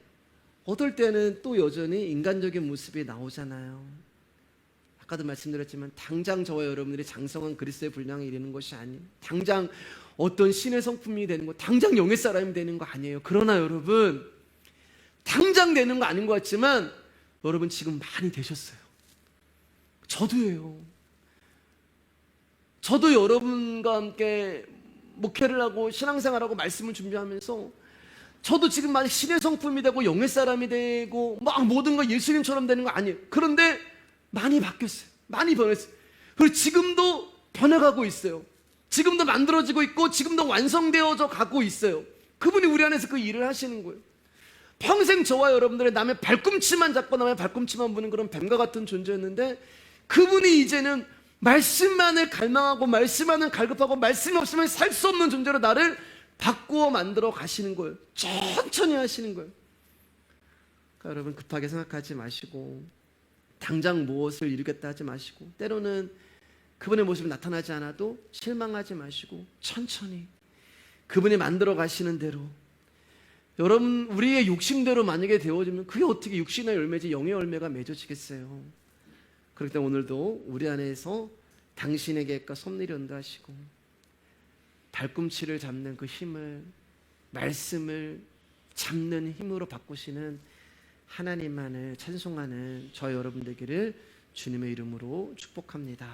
어떨 때는 또 여전히 인간적인 모습이 나오잖아요. 아까도 말씀드렸지만 당장 저와 여러분들이 장성한 그리스도의 분량에 이르는 것이 아니에요. 당장 어떤 신의 성품이 되는 거, 당장 영의 사람이 되는 거 아니에요. 그러나 여러분, 당장 되는 거 아닌 것 같지만 여러분 지금 많이 되셨어요. 저도예요. 저도 여러분과 함께 목회를 하고 신앙생활하고 말씀을 준비하면서 저도 지금 많이 신의 성품이 되고 영의 사람이 되고 막 모든 거 예수님처럼 되는 거 아니에요. 그런데 많이 바뀌었어요. 많이 변했어요. 그리고 지금도 변해가고 있어요. 지금도 만들어지고 있고 지금도 완성되어져 가고 있어요. 그분이 우리 안에서 그 일을 하시는 거예요. 평생 저와 여러분들의 남의 발꿈치만 잡고 남의 발꿈치만 보는 그런 뱀과 같은 존재였는데 그분이 이제는 말씀만을 갈망하고 말씀만을 갈급하고 말씀이 없으면 살 수 없는 존재로 나를 바꾸어 만들어 가시는 거예요. 천천히 하시는 거예요. 그러니까 여러분 급하게 생각하지 마시고 당장 무엇을 이루겠다 하지 마시고 때로는 그분의 모습이 나타나지 않아도 실망하지 마시고 천천히 그분이 만들어 가시는 대로 여러분 우리의 욕심대로 만약에 되어지면 그게 어떻게 육신의 열매지 영의 열매가 맺어지겠어요. 그렇기 때문에 오늘도 우리 안에서 당신의 계획과 섭리를 인도하시고 발꿈치를 잡는 그 힘을 말씀을 잡는 힘으로 바꾸시는 하나님만을 찬송하는 저 여러분 되기를 주님의 이름으로 축복합니다.